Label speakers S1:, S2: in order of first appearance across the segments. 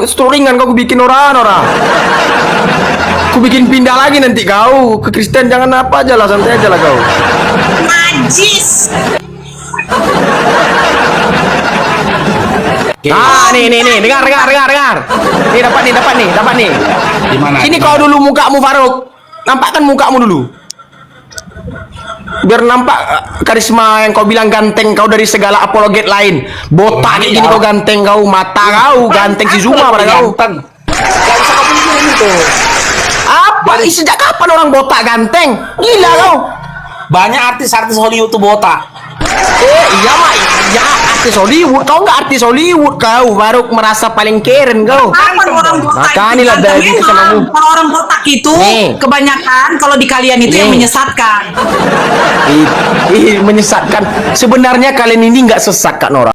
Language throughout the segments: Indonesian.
S1: storingan kau bikin orang. Ku bikin pindah lagi nanti kau ke Kristen, jangan apa aja lah, santai aja lah kau.
S2: Najis.
S1: Ah, nih, dengar. Nih dapat nih.
S3: Di mana?
S1: Sini kau dulu mukamu, Faruk. Nampakkan mukamu dulu. Biar nampak karisma yang kau bilang ganteng kau dari segala apologet lain. Botak kayak gini kau ganteng, kau mata kau ganteng si Zuma pada kau.
S3: Gak usah kau pilih itu.
S1: Apa? Sejak kapan orang botak ganteng? Gila kau.
S3: Banyak artis-artis Hollywood tuh botak.
S1: Iya mak, ya artis Hollywood. Kau nggak artis Hollywood kau, baru merasa paling keren kau.
S2: Apa orang botak
S1: Makanya
S2: itu
S1: lah
S2: ganteng?
S1: dari
S2: Memang,
S1: samamu.
S2: kalau orang botak itu
S1: Nih.
S2: kebanyakan kalau di kalian itu yang
S1: Nih.
S2: menyesatkan.
S1: Menyesatkan. Sebenarnya kalian ini nggak sesat Kak Nora.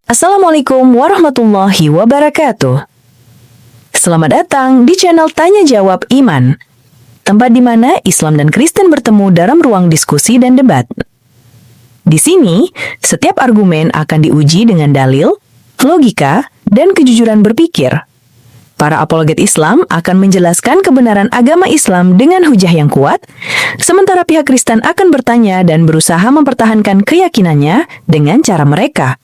S4: Assalamualaikum warahmatullahi wabarakatuh. Selamat datang di channel Tanya Jawab Iman, tempat di mana Islam dan Kristen bertemu dalam ruang diskusi dan debat. Di sini, setiap argumen akan diuji dengan dalil, logika, dan kejujuran berpikir. Para apologet Islam akan menjelaskan kebenaran agama Islam dengan hujah yang kuat, sementara pihak Kristen akan bertanya dan berusaha mempertahankan keyakinannya dengan cara mereka.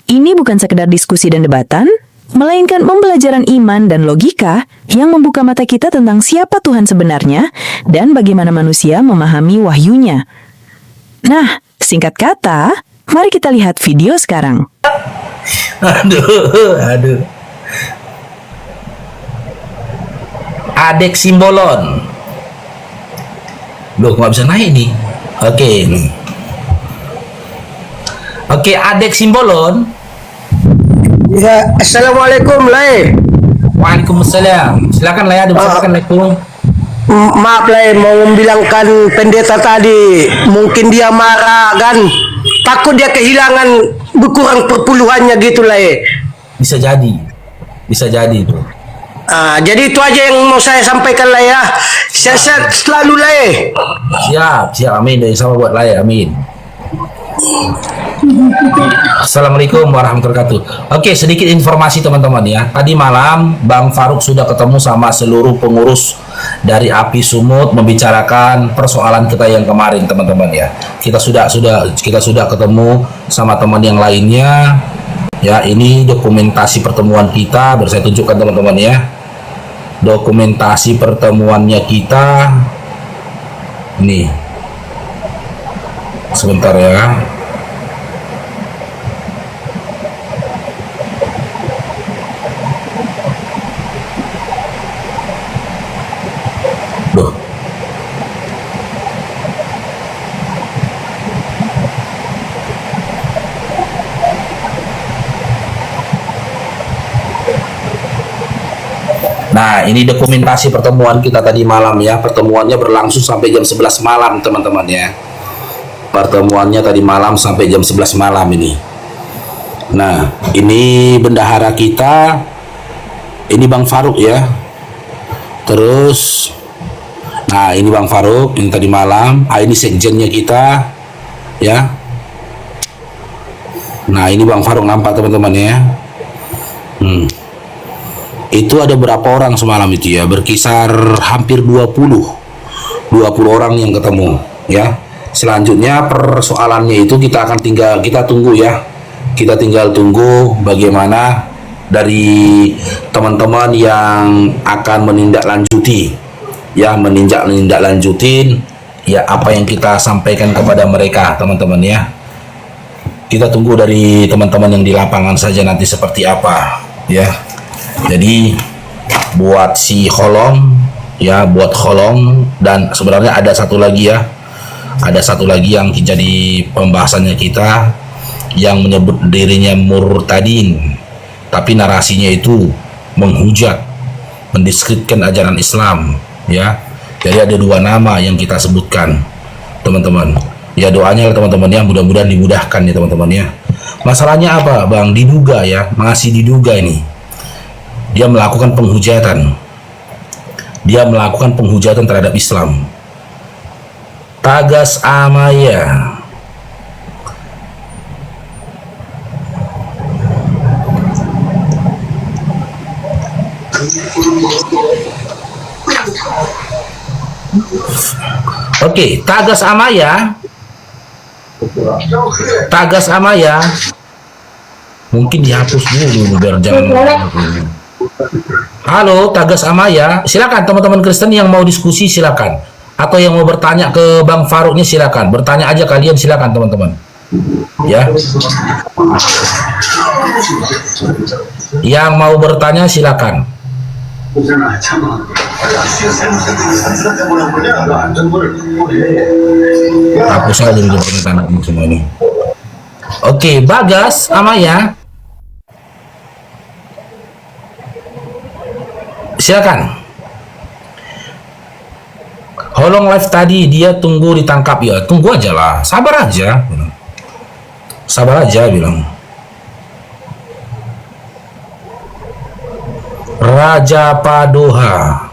S4: Ini bukan sekedar diskusi dan debatan, melainkan pembelajaran iman dan logika yang membuka mata kita tentang siapa Tuhan sebenarnya dan bagaimana manusia memahami wahyunya. Nah, singkat kata, mari kita lihat video sekarang.
S3: Aduh. Adek Simbolon. Loh, nggak bisa naik nih. Oke, Adek Simbolon.
S1: Ya, assalamualaikum Lai.
S3: Waalaikumsalam. Silakan Lai, Assalamualaikum.
S1: Maaf Lai, mau membilangkan pendeta tadi, mungkin dia marah kan, takut dia kehilangan berkurang perpuluhannya gitu Lai.
S3: Bisa jadi itu.
S1: Jadi itu aja yang mau saya sampaikan Lai ya. Sehat selalu Lai.
S3: Siap, amin. Doa sama buat Lai, amin. Assalamualaikum warahmatullahi wabarakatuh. Oke, sedikit informasi teman-teman ya. Tadi malam Bang Faruk sudah ketemu sama seluruh pengurus dari API Sumut membicarakan persoalan kita yang kemarin teman-teman ya. Kita sudah ketemu sama teman yang lainnya. Ya, ini dokumentasi pertemuan kita. Biar saya tunjukkan teman-teman ya. Dokumentasi pertemuannya kita. Nih. Sebentar ya. Duh. Nah, ini dokumentasi pertemuan kita tadi malam ya. Pertemuannya berlangsung sampai jam 11 malam teman-teman ya. Pertemuannya tadi malam sampai jam 11 malam ini. Nah, ini bendahara kita, ini Bang Faruk ya. Terus, nah ini Bang Faruk, ini tadi malam. Ini sekjennya kita, ya. Nah, ini Bang Faruk nampak teman-teman ya. Itu ada berapa orang semalam itu ya? Berkisar hampir 20 orang yang ketemu ya. Selanjutnya persoalannya itu kita tunggu ya. Kita tinggal tunggu bagaimana dari teman-teman yang akan menindaklanjuti ya apa yang kita sampaikan kepada mereka, teman-teman ya. Kita tunggu dari teman-teman yang di lapangan saja nanti seperti apa ya. Jadi buat si Holong ya, buat Holong, dan sebenarnya ada satu lagi yang jadi pembahasannya kita, yang menyebut dirinya murtadin tapi narasinya itu menghujat, mendiskreditkan ajaran Islam ya. Jadi ada dua nama yang kita sebutkan, teman-teman ya. Doanya lah teman-teman ya, mudah-mudahan dimudahkan ya teman-teman ya. Masalahnya apa Bang? Diduga ya, masih diduga ini dia melakukan penghujatan terhadap Islam. Tagas Amaya, oke, Tagas Amaya mungkin dihapus dulu biar jangan. Halo Tagas Amaya, silakan teman-teman Kristen yang mau diskusi silakan, atau yang mau bertanya ke Bang Faruknya silakan, bertanya aja kalian, silakan teman-teman ya. Yang mau bertanya silakan. Hapus aja dulu pertanyaan semua ini. Oke, Bagas Amaya, silakan. Holong live tadi dia tunggu ditangkap ya, tunggu aja lah, sabar aja bilang. Raja Padoha,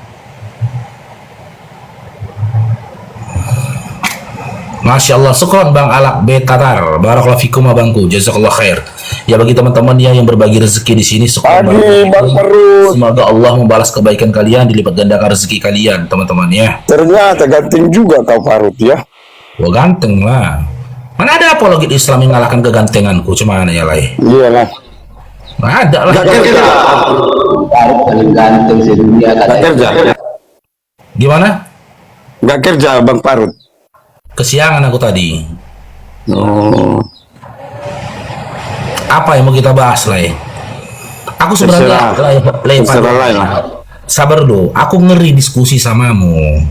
S3: Masya Allah, syukron Bang Alak Betatar, barakallahu fikum abangku, jazakallah khair. Ya bagi teman-teman yang berbagi rezeki di sini, syukron semoga Allah membalas kebaikan kalian, dilipat gandakan rezeki kalian, teman-teman ya.
S5: Ternyata ganteng juga kau Faruk ya.
S3: Wah ganteng lah. Mana ada apologi Islam yang mengalahkan kegantenganku, cuma mana ya lai.
S5: Iya lah.
S3: Nggak ada lah.
S5: Gak kerja.
S6: Paling ganteng sedunia
S5: Gak kerja.
S3: Gimana?
S5: Gak kerja Bang Faruk.
S3: Kesiangan aku tadi.
S5: Oh.
S3: Apa yang mau kita bahas lai? Aku sebenarnya
S5: Terserah lah.
S3: sabar dulu. Aku ngeri diskusi samamu.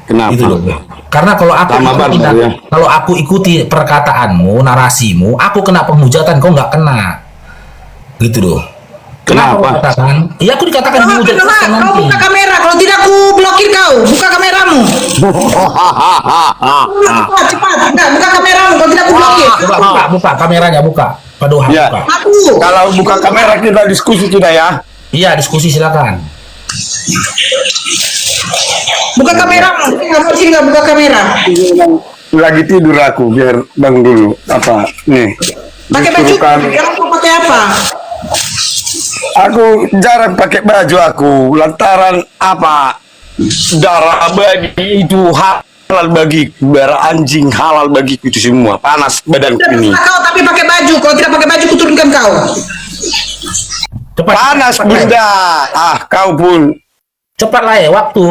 S5: Kenapa?
S3: Itu loh. Karena kalau aku ikuti perkataanmu, narasimu, aku kena penghujatan, kau nggak kena. Gitu loh.
S5: Kenapa?
S3: Iya aku dikatakan dihujat
S2: Kau
S3: nanti.
S2: buka kamera, kalau tidak aku blokir kau. Buka kameramu. Cepat, enggak, buka kameramu, kalau tidak aku blokir.
S3: Buka kameranya, buka. Padoha,
S5: Ya.
S3: buka.
S2: Aku.
S5: Kalau buka kamera kita diskusi tidak ya?
S3: Iya, diskusi silakan.
S2: Buka kameramu. Kamu sih nggak buka kamera.
S5: Lagi tidur aku, biar Bang dulu. Apa? Nih.
S2: Pakai baju.
S5: Disuruhkan.
S2: Kamu mau pakai apa?
S5: Aku jarang pakai baju aku, lantaran apa? Darah babi itu halal bagi, darah anjing halal bagiku itu semua. Panas badanku
S2: Tidak
S5: ini.
S2: bisa kau, tapi pakai baju. Kalau tidak pakai baju, kuturunkan kau.
S3: Cepat.
S5: Panas
S3: cepat,
S5: bunda. Ah, kau pun.
S3: Cepat lah ya, waktu.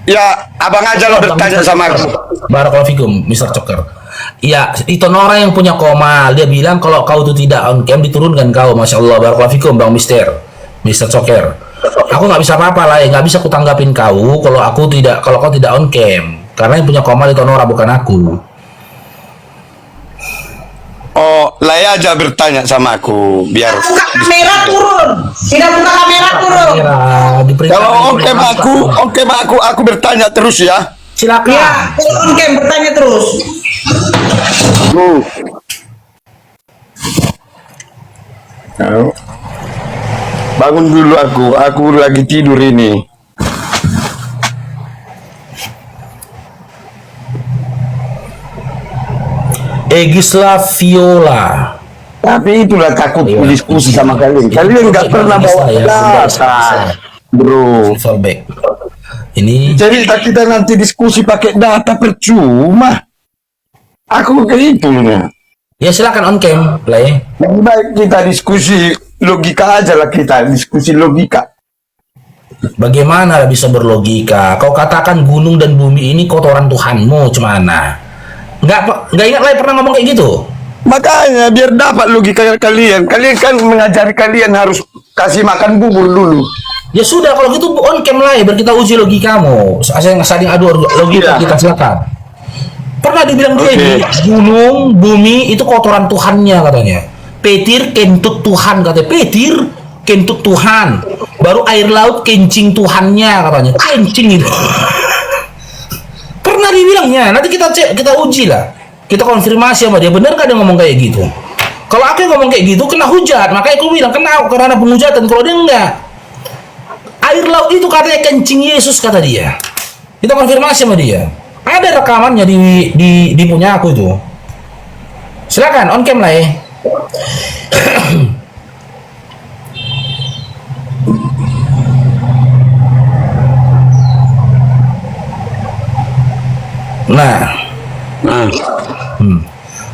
S5: Ya, abang aja lo bertanya sama aku.
S3: Barakallahu fikum, Mr. Coker. Iya, itu orang yang punya Komal. Dia bilang kalau kau itu tidak on cam diturunkan kau. Masya Allah, barakallahu fikum, Bang Mr. Coker. Aku nggak bisa apa-apa lah, ya nggak bisa kutanggapin kau kalau kau tidak on cam. Karena yang punya Komal itu Nora, bukan aku.
S5: Oh, Laya aja bertanya sama aku, biar.
S2: Buka kamera turun. Tidak buka kamera turun.
S5: Kalau oke aku bertanya terus ya.
S3: Silakan.
S2: Ya, kalau on cam bertanya terus.
S5: Bangun dulu aku lagi tidur ini.
S3: Egisla Viola.
S5: Tapi itulah takut diskusi sama kalian. Kalian nggak pernah bawa data, bro.
S3: Silverback. Ini
S5: Jadi kita nanti diskusi pakai data percuma. Aku kayak itu nih.
S3: Ya silakan on cam, Lay.
S5: Lebih baik kita diskusi logika aja lah, kita diskusi logika.
S3: Bagaimana bisa berlogika? Kau katakan gunung dan bumi ini kotoran Tuhanmu, cemana? Nggak ingat Lay pernah ngomong kayak gitu?
S5: Makanya biar dapat logika kalian. Kalian kan mengajari kalian harus kasih makan bubur dulu.
S3: Ya sudah, kalau gitu on cam Lay, biar kita uji logikamu. Saling adu logika
S5: Iya.
S3: kita, silakan. Pernah dibilang dia
S5: Oke.
S3: ini, gunung, bumi itu kotoran Tuhannya katanya. Petir kentut Tuhan katanya. Petir kentut Tuhan. Baru air laut kencing Tuhannya katanya. Kencing itu. Pernah dibilangnya. Nanti kita uji lah. Kita konfirmasi sama dia, benar gak dia ngomong kayak gitu? Kalau aku yang ngomong kayak gitu kena hujat. Makanya aku bilang kena karena penghujatan. Kalau dia enggak. Air laut itu katanya kencing Yesus kata dia. Kita konfirmasi sama dia. Ada rekamannya di punya aku itu. Silakan on cam lah ya. Nah,
S5: Nah,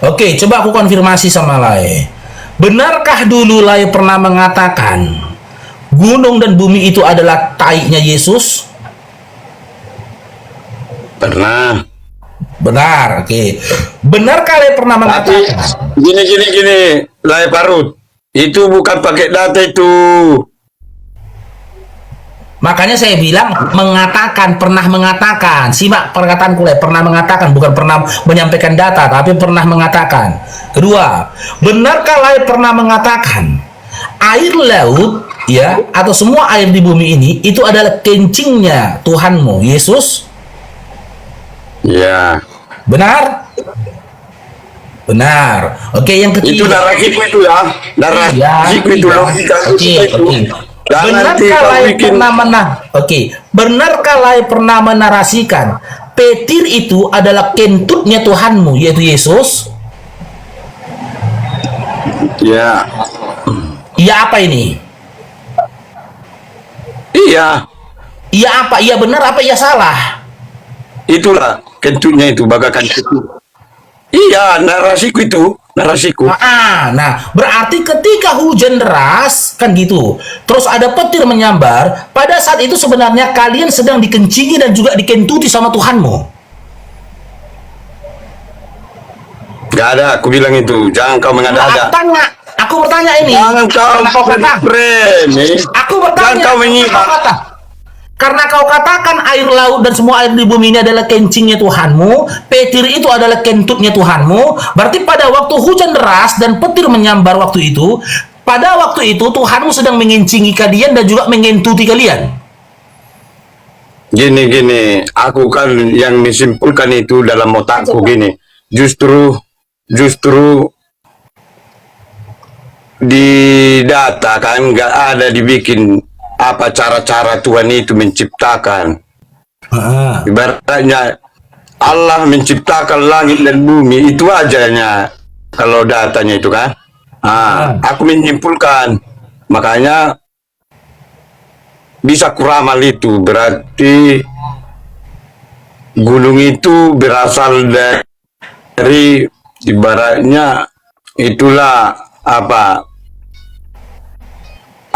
S3: oke, coba aku konfirmasi sama Lai. Benarkah dulu Lai pernah mengatakan gunung dan bumi itu adalah taiknya Yesus?
S5: pernah.
S3: Benar, oke. Benarkah Lai pernah
S5: Tapi
S3: mengatakan?
S5: gini, Lai Parut. Itu bukan pakai data itu.
S3: Makanya saya bilang pernah mengatakan. Simak perkataanku Lai, pernah mengatakan, bukan pernah menyampaikan data, tapi pernah mengatakan. Kedua, benarkah Lai pernah mengatakan air laut ya atau semua air di bumi ini itu adalah kencingnya Tuhanmu Yesus?
S5: Ya.
S3: Benar? Benar. Oke, yang
S5: Itu
S3: ketiga.
S5: narasiku itu ya. Narasiku itu logika itu. Dan nanti
S3: Benarkah
S5: kau
S3: Lai
S5: bikin
S3: benarkah Lai pernah menarasikan petir itu adalah kentutnya Tuhanmu yaitu Yesus?
S5: ya.
S3: Iya apa ini?
S5: Iya.
S3: Iya apa? Iya benar apa iya salah?
S5: Itulah kentutnya itu bagakan itu. Iya, narasiku.
S3: Nah, berarti ketika hujan deras kan gitu, terus ada petir menyambar, pada saat itu sebenarnya kalian sedang dikencingi dan juga dikentuti sama Tuhanmu.
S5: Gak ada, aku bilang itu. Jangan kau mengada-ada.
S3: Aku bertanya ini.
S5: Jangan kau
S3: Karena kau kata, aku bertanya.
S5: Jangan kau menyimak.
S3: Karena kau katakan air laut dan semua air di bumi ini adalah kencingnya Tuhanmu, petir itu adalah kentutnya Tuhanmu, berarti pada waktu hujan deras dan petir menyambar waktu itu, pada waktu itu Tuhanmu sedang mengencingi kalian dan juga mengentuti kalian.
S5: Gini, aku kan yang disimpulkan itu dalam otakku gini. Justru di data kan nggak ada dibikin apa cara-cara Tuhan itu menciptakan. Ibaratnya Allah menciptakan langit dan bumi itu ajanya kalau datanya itu kan. Aku menyimpulkan, makanya bisa kuramal itu berarti gunung itu berasal dari ibaratnya itulah apa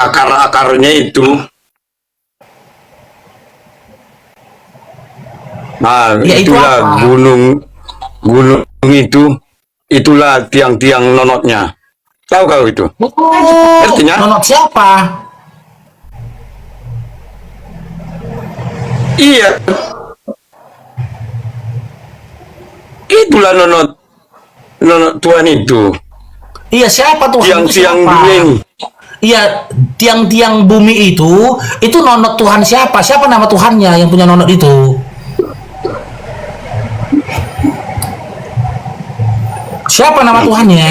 S5: akar-akarnya itu.
S3: Ya, itu
S5: Itulah
S3: apa?
S5: gunung itu, itulah tiang-tiang nonotnya. Tahu kau itu? Artinya?
S3: Nonot siapa?
S5: Iya. Itulah nonot Tuhan itu.
S3: Iya, siapa Tuhan itu
S5: Tiang-tiang
S3: siapa?
S5: dunia ini.
S3: Iya, tiang-tiang bumi itu nonot Tuhan siapa? Siapa nama Tuhannya yang punya nonot itu? Siapa nama Tuhannya?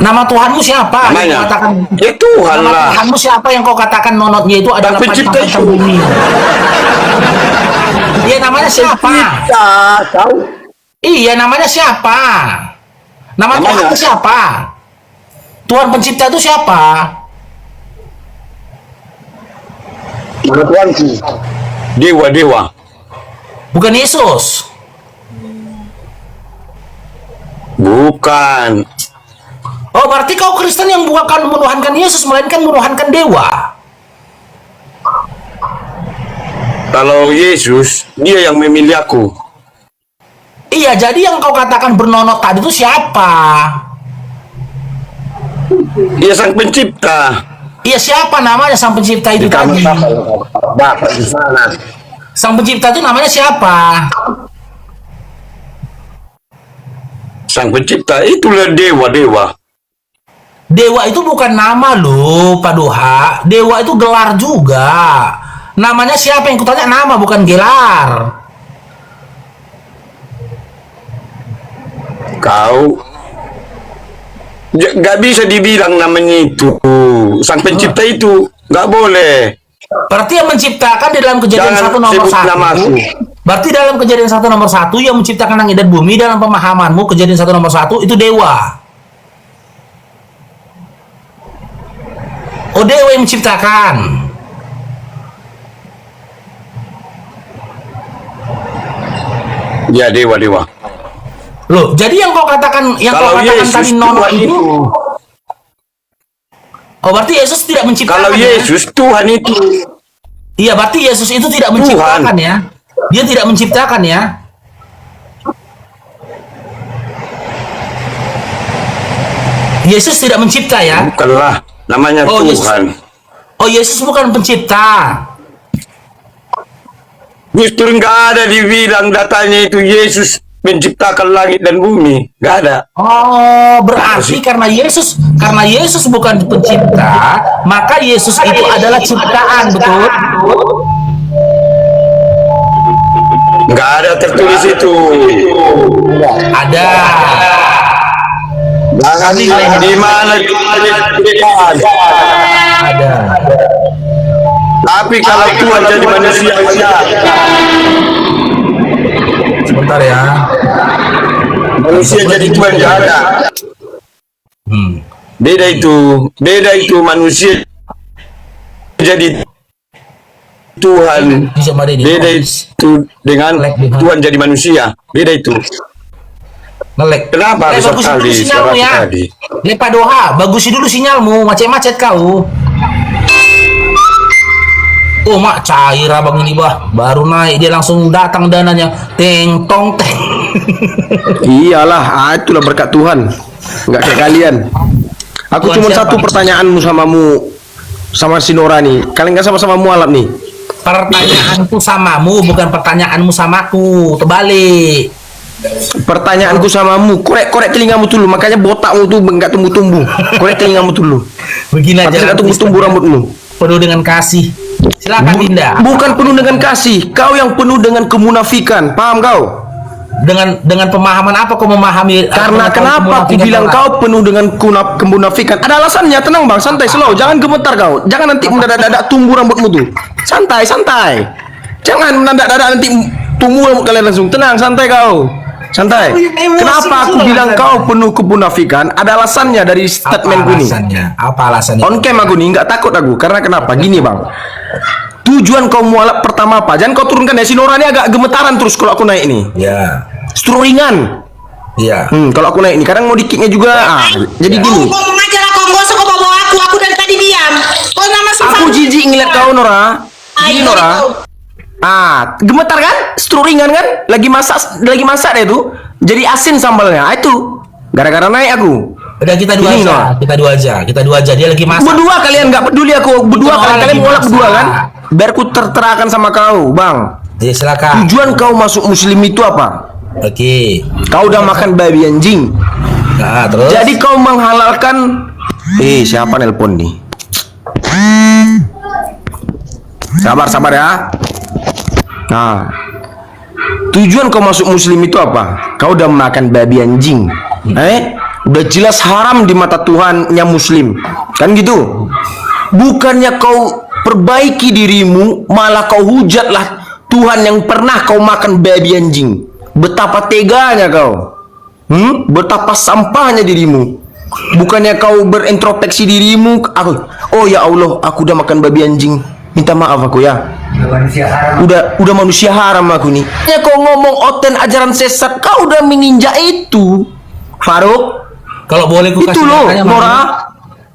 S3: Nama Tuhanmu siapa?
S5: Namanya?
S3: Yang kau katakan,
S5: Ya Tuhan
S3: nama
S5: lah.
S3: Tuhanmu siapa yang kau katakan nonotnya itu adalah
S5: pencipta
S3: pancang-pancang
S5: itu.
S3: bumi? Iya, namanya siapa?
S5: Tahu.
S3: Iya, namanya siapa? Nama
S5: Namanya?
S3: Tuhan itu siapa? Tuhan pencipta itu siapa?
S5: Tuhanku. Dewa.
S3: Bukan Yesus.
S5: Bukan.
S3: Oh, berarti kau Kristen yang bukan menuhankan Yesus, melainkan menuhankan dewa.
S5: Kalau Yesus, dia yang memilih aku.
S3: Iya, jadi yang kau katakan bernonok tadi itu siapa?
S5: Dia sang pencipta.
S3: Iya, siapa namanya sang pencipta itu tadi?
S5: Bapak di sana.
S3: Sang pencipta itu namanya siapa?
S5: Sang pencipta itulah dewa-dewa.
S3: Dewa itu bukan nama loh, Pak Doha. Dewa itu gelar juga. Namanya siapa yang kutanya, nama bukan gelar.
S5: Kau nggak bisa dibilang namanya itu. Sang pencipta itu nggak boleh.
S3: Berarti yang menciptakan di dalam kejadian
S5: Jangan
S3: 1 nomor
S5: sebut
S3: 1.
S5: namaku.
S3: Berarti dalam kejadian 1 nomor 1 yang menciptakan langit dan bumi dalam pemahamanmu kejadian 1 nomor 1 itu dewa. Oh, dewa yang menciptakan.
S5: Ya, dewa-dewa.
S3: Loh, jadi yang kau katakan
S5: Kalau Yesus
S3: tadi nono
S5: Tuhan
S3: itu. Oh, berarti Yesus tidak menciptakan.
S5: Kalau Yesus Tuhan itu.
S3: Iya, berarti Yesus itu tidak menciptakan ya. Dia tidak menciptakan ya. Yesus tidak mencipta ya.
S5: Bukanlah, namanya
S3: Oh,
S5: Tuhan.
S3: Oh, Yesus bukan pencipta.
S5: Justru nggak ada dibilang datanya itu Yesus menciptakan langit dan bumi. Nggak ada.
S3: Oh, berarti karena Yesus bukan pencipta, maka Yesus itu adalah ciptaan, betul?
S5: Nggak ada tertulis itu.
S3: Ada.
S5: Jangan di mana dituliskan.
S3: Ada.
S5: Tapi kalau Tuhan jadi manusia,
S3: Sebentar ya.
S5: manusia jadi Tuhan nggak ada. Beda itu manusia jadi Tuhan. Beda itu dengan Tuhan jadi manusia. Beda itu.
S3: Ngelek.
S5: Kenapa harus
S3: Bagusin dulu
S5: sekali
S3: sinyalmu ya.
S5: tadi?
S3: Pak Doha, bagusin dulu sinyalmu, macet-macet kau. Oh, mak cair abang ini bah, baru naik dia langsung datang dananya, teng tong teng.
S7: Iyalah, itulah berkat Tuhan. Nggak kayak kalian. Aku
S3: Tuhan
S7: cuma
S3: siapa?
S7: satu pertanyaanmu sama si Nora nih. Kalian nggak sama-sama mualaf nih.
S3: Pertanyaanku samamu, bukan pertanyaanmu samaku. Terbalik.
S7: Pertanyaanku samamu, korek telingamu dulu. Makanya botakmu tuh nggak tumbuh-tumbuh. Korek telingamu dulu.
S3: Begini
S7: Tapi
S3: aja.
S7: nggak tumbuh-tumbuh rambutmu.
S3: Penuh dengan kasih. Silakan Dinda.
S7: Bukan penuh dengan kasih. Kau yang penuh dengan kemunafikan. Paham kau?
S3: Dengan pemahaman apa kau memahami?
S7: Karena kenapa aku bilang kau penuh dengan kemunafikan? Ada alasannya. Tenang bang, santai, slow. Jangan gemetar kau. Jangan nanti mendadak-dadak tumbuh rambutmu tuh. Santai. Jangan mendadak-dadak nanti tumbuh rambut kalian langsung. Tenang, santai kau. Santai. Kenapa aku bilang kau penuh kemunafikan? Ada alasannya dari statementku nih.
S3: Apa alasannya?
S7: On cam aku nih, nggak takut aku. Karena kenapa? Gini bang. Tujuan kau mualaf pertama apa? Jangan kau turunkan ya. Si Nora ini agak gemetaran terus kalau aku naik nih.
S3: Ya.
S7: Ringan.
S3: Iya.
S7: Kalau aku naik nih, kadang mau dikiknya juga. Jadi gini.
S2: Kau mengajar aku, nggak usah kau bawa aku dari tadi diam. Kau nama
S7: Aku jijik ngeliat kau Nora. Gini Nora. Gemetar kan? Ringan kan? Lagi masak deh tuh. Jadi asin sambalnya. Itu gara-gara naik aku.
S3: Udah kita dua
S7: Gini,
S3: aja.
S7: Nora.
S3: Kita dua aja. Dia lagi masak.
S7: Berdua kalian nggak peduli aku. Berdua
S3: Itu
S7: kan
S3: orang
S7: kalian
S3: lagi
S7: mualaf berdua
S3: masak.
S7: kan? Biar ku terterakan sama kau, bang.
S3: Ya, silakan.
S7: Tujuan kau masuk muslim itu apa?
S3: Oke.
S7: Kau udah makan babi anjing.
S3: Nah, terus.
S7: Jadi kau menghalalkan. Siapa nelpon nih? Sabar ya. Nah, tujuan kau masuk muslim itu apa? Kau udah makan babi anjing. Udah jelas haram di mata Tuhannya muslim. Kan gitu. Bukannya kau perbaiki dirimu, malah kau hujatlah Tuhan yang pernah kau makan babi anjing. Betapa teganya kau. Betapa sampahnya dirimu. Bukannya kau berintrospeksi dirimu, oh ya Allah, aku udah makan babi anjing. Minta maaf aku ya. Udah manusia haram aku nih. Ya kau ngomong oten ajaran sesat, kau udah menginjak itu. Faruk,
S3: Kalau boleh ku
S7: itu
S3: kasih
S7: loh,
S3: datanya, mau?
S7: Nora.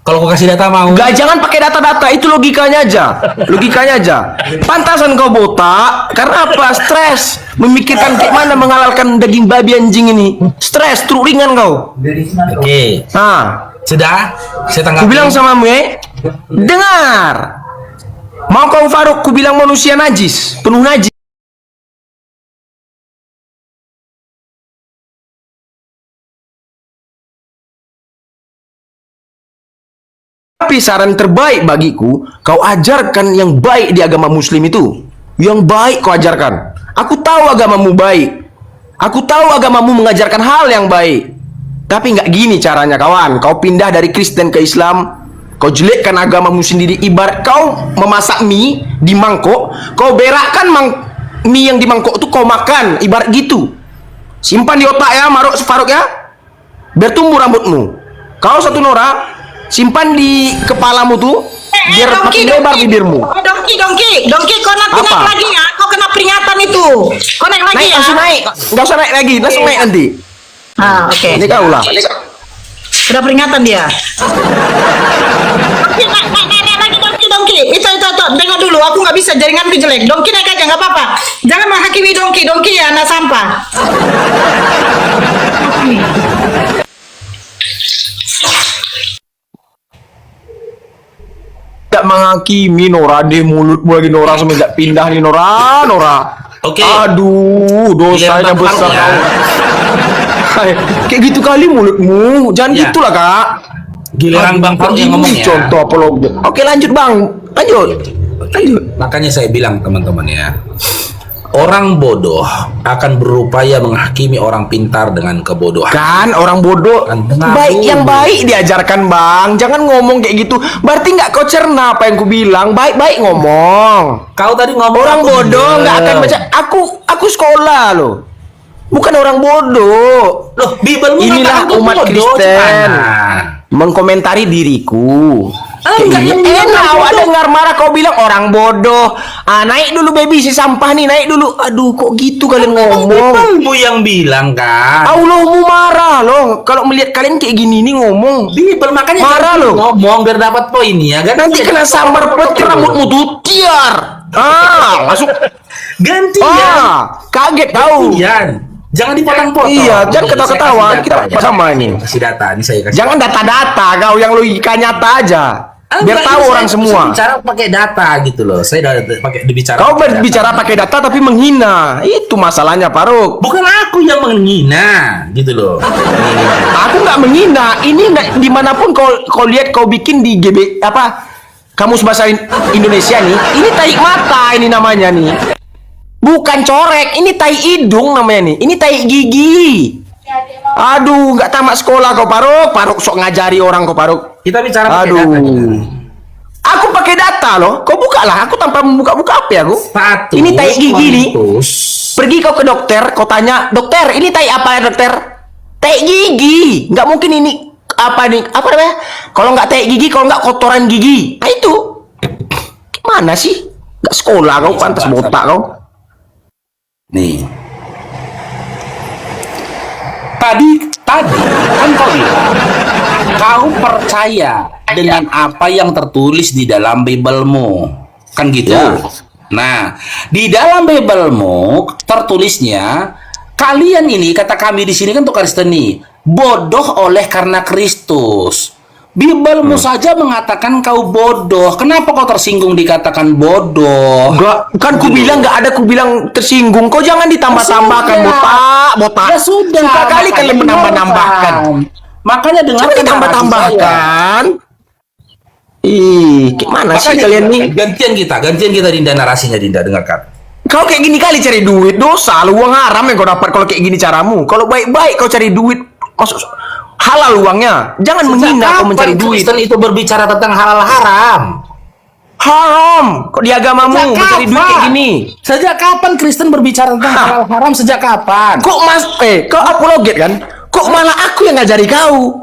S3: Kalau ku kasih data mau?
S7: Gak, jangan pakai data-data, itu logikanya aja. Logikanya aja. Pantasan kau botak, karena apa? Stres. Memikirkan kayak mana menghalalkan daging babi anjing ini. Stres, truk ringan kau.
S3: Oke.
S7: Nah,
S3: Sudah? Saya tanggapi.
S7: ku bilang sama dengar. Mau kau Faruk, ku bilang manusia najis, penuh najis. Tapi saran terbaik bagiku, kau ajarkan yang baik di agama muslim itu. Yang baik kau ajarkan. Aku tahu agamamu baik. Aku tahu agamamu mengajarkan hal yang baik. Tapi nggak gini caranya kawan. Kau pindah dari Kristen ke Islam, kau jelekkan agamamu sendiri. Ibarat kau memasak mie di mangkok, kau berakkan mie yang di mangkok itu kau makan. Ibarat gitu. Simpan di otak ya, Faruk ya. Biar tumbuh rambutmu. Kau satu Nora, simpan di kepalamu tuh, biar makin lebar bibirmu.
S2: Oh, Dongki, kau naik
S7: Apa?
S2: lagi ya. Kau kena peringatan itu. Kau naik lagi
S7: Naik,
S2: ya.
S7: langsung naik. Nggak usah naik lagi, langsung naik nanti.
S2: Ah, oke.
S7: Ini kau lah.
S2: Sudah peringatan dia. Dongki, naik lagi Dongki. Itu. Dengar dulu, aku nggak bisa, jaringan itu jelek. Dongki naik aja, nggak apa-apa. Jangan menghakimi Dongki ya, anak sampah.
S7: Tidak menghakimi Nora, di mulutmu lagi Nora, semenjak pindah nih Nora.
S3: Oke.
S7: Aduh, dosanya
S3: Giliran
S7: besar
S3: Faruk ya.
S7: kau. Hai, kayak gitu kali mulutmu, jangan
S3: Ya.
S7: gitulah kak.
S3: Giliran Bang Faruk yang ngomong ya.
S7: Contoh apologi. Oke lanjut bang, lanjut.
S3: Makanya saya bilang teman-teman ya, orang bodoh akan berupaya menghakimi orang pintar dengan kebodohan.
S7: Kan orang bodoh
S3: Kan dengar
S7: baik,
S3: dulu.
S7: yang baik diajarkan bang, jangan ngomong kayak gitu. Berarti nggak kau cerna apa yang ku bilang, baik-baik ngomong.
S3: Kau tadi ngomong
S7: Orang
S3: aku
S7: bodoh
S3: diam.
S7: nggak akan baca. Aku sekolah loh, bukan orang bodoh.
S3: Loh, Bible
S7: Inilah umat Kristen mengkomentari diriku.
S3: enggak, yang bilang
S7: Enak,
S3: orang
S7: awak
S3: bodoh.
S7: dengar marah kau bilang orang bodoh. Naik dulu baby si sampah nih, naik dulu. Aduh, kok gitu kalian ngomong?
S3: Bibelmu yang bilang kan.
S7: Allahmu marah loh. Kalau melihat kalian kayak gini nih ngomong.
S3: Bible makanya
S7: Marah
S3: jangan
S7: lo.
S3: ngomong biar dapat poinnya kan.
S7: Nanti kena sambar petir rambutmu tuh tiar. Masuk.
S3: Gantian.
S7: Kaget kau.
S3: Gantian. Jangan dipotong-potong.
S7: Iya, jangan
S3: Nih,
S7: ketawa-ketawa.
S3: saya kasih
S7: Kita
S3: data ya.
S7: sama ini.
S3: Kasih data, ini saya kasih.
S7: Jangan data-data kau, yang logika nyata aja. Biar
S3: Enggak,
S7: tahu
S3: ini
S7: orang
S3: saya
S7: semua.
S3: bicara pakai data gitu loh. Saya udah pakai bicara.
S7: Kau
S3: pakai
S7: berbicara
S3: data.
S7: pakai data tapi menghina. Itu masalahnya, Faruk.
S3: Bukan aku yang menghina gitu loh.
S7: Aku nggak menghina. Ini dimanapun kau lihat, kau bikin di GB apa kamus bahasa Indonesia nih. Ini tai mata ini namanya nih. Bukan corek. Ini tai hidung namanya nih. Ini tai gigi. Aduh, nggak tamat sekolah kau Faruk. Faruk sok ngajari orang kau Faruk.
S3: Kita bicara pakai
S7: Aduh.
S3: data. Kita.
S7: Aku pakai data loh. Kau buka lah. Aku tanpa membuka-buka apa ya aku.
S3: Satu.
S7: Ini tai gigi nih.
S3: Kuantus.
S7: Pergi kau ke dokter, kau tanya, dokter, ini tai apa ya dokter? Tai gigi. Nggak mungkin ini apa nih? Apa namanya? Kalau nggak tai gigi, kalau nggak kotoran gigi. Nah itu. Gimana sih? Nggak sekolah kau, pantas botak kau.
S3: Nih. Tadi kan kau bilang kau percaya dengan apa yang tertulis di dalam Biblemu. Kan gitu.
S7: Ya.
S3: Nah, di dalam Biblemu tertulisnya kalian ini, kata kami di sini kan untuk Kristen nih, bodoh oleh karena Kristus. Biblemu saja mengatakan kau bodoh. Kenapa kau tersinggung dikatakan bodoh?
S7: Enggak, kan ku bilang nggak ada, ku bilang tersinggung. Kau jangan ditambah-tambahkan, botak.
S3: Ya sudah.
S7: Suka kali
S3: makanya
S7: kalian menambah-nambahkan.
S3: Makanya dengar
S7: Jangan ditambah-tambahkan. Ih, gimana sih kalian nih?
S3: Gantian kita Dinda, narasinya Dinda, dengarkan.
S7: Kau kayak gini kali cari duit, dosa lu, uang haram yang kau dapat kalau kayak gini caramu. Kalau baik-baik kau cari duit, masuk halal uangnya. Jangan menghina kau mencari duit.
S3: Kristen itu berbicara tentang halal haram.
S7: Haram. Kok di agamamu
S3: Sejak
S7: mencari duit kayak
S3: kapan?
S7: gini?
S3: Sejak kapan Kristen berbicara tentang halal haram? Sejak kapan?
S7: Kok kau apologet kan? Kok malah aku yang ngajari kau?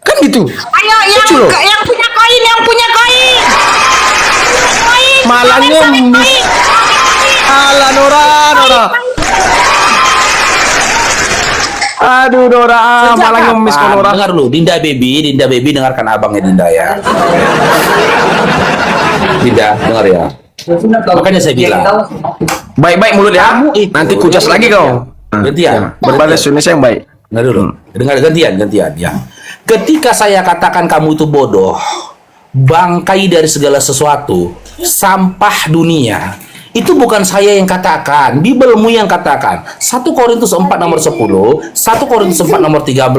S7: Kan gitu.
S2: Ayo
S7: Lucu loh.
S2: yang punya koin.
S7: malah ngemis. Alah Nora. Aduh Nora, malah ngemis kok Nora.
S3: Dengar lu, Dinda Baby dengarkan abangnya Dinda ya. Dinda, dengar ya. Makanya saya bilang,
S7: Baik-baik mulut ya. Nanti kujas lagi kau.
S3: gantian.
S7: Berbalas Indonesia yang baik.
S3: Dengar dulu. Dengar gantian ya. Ketika saya katakan kamu itu bodoh, bangkai dari segala sesuatu, sampah dunia, itu bukan saya yang katakan, Bibelmu yang katakan. 1 Korintus 4 nomor 10, 1 Korintus 4 nomor 13.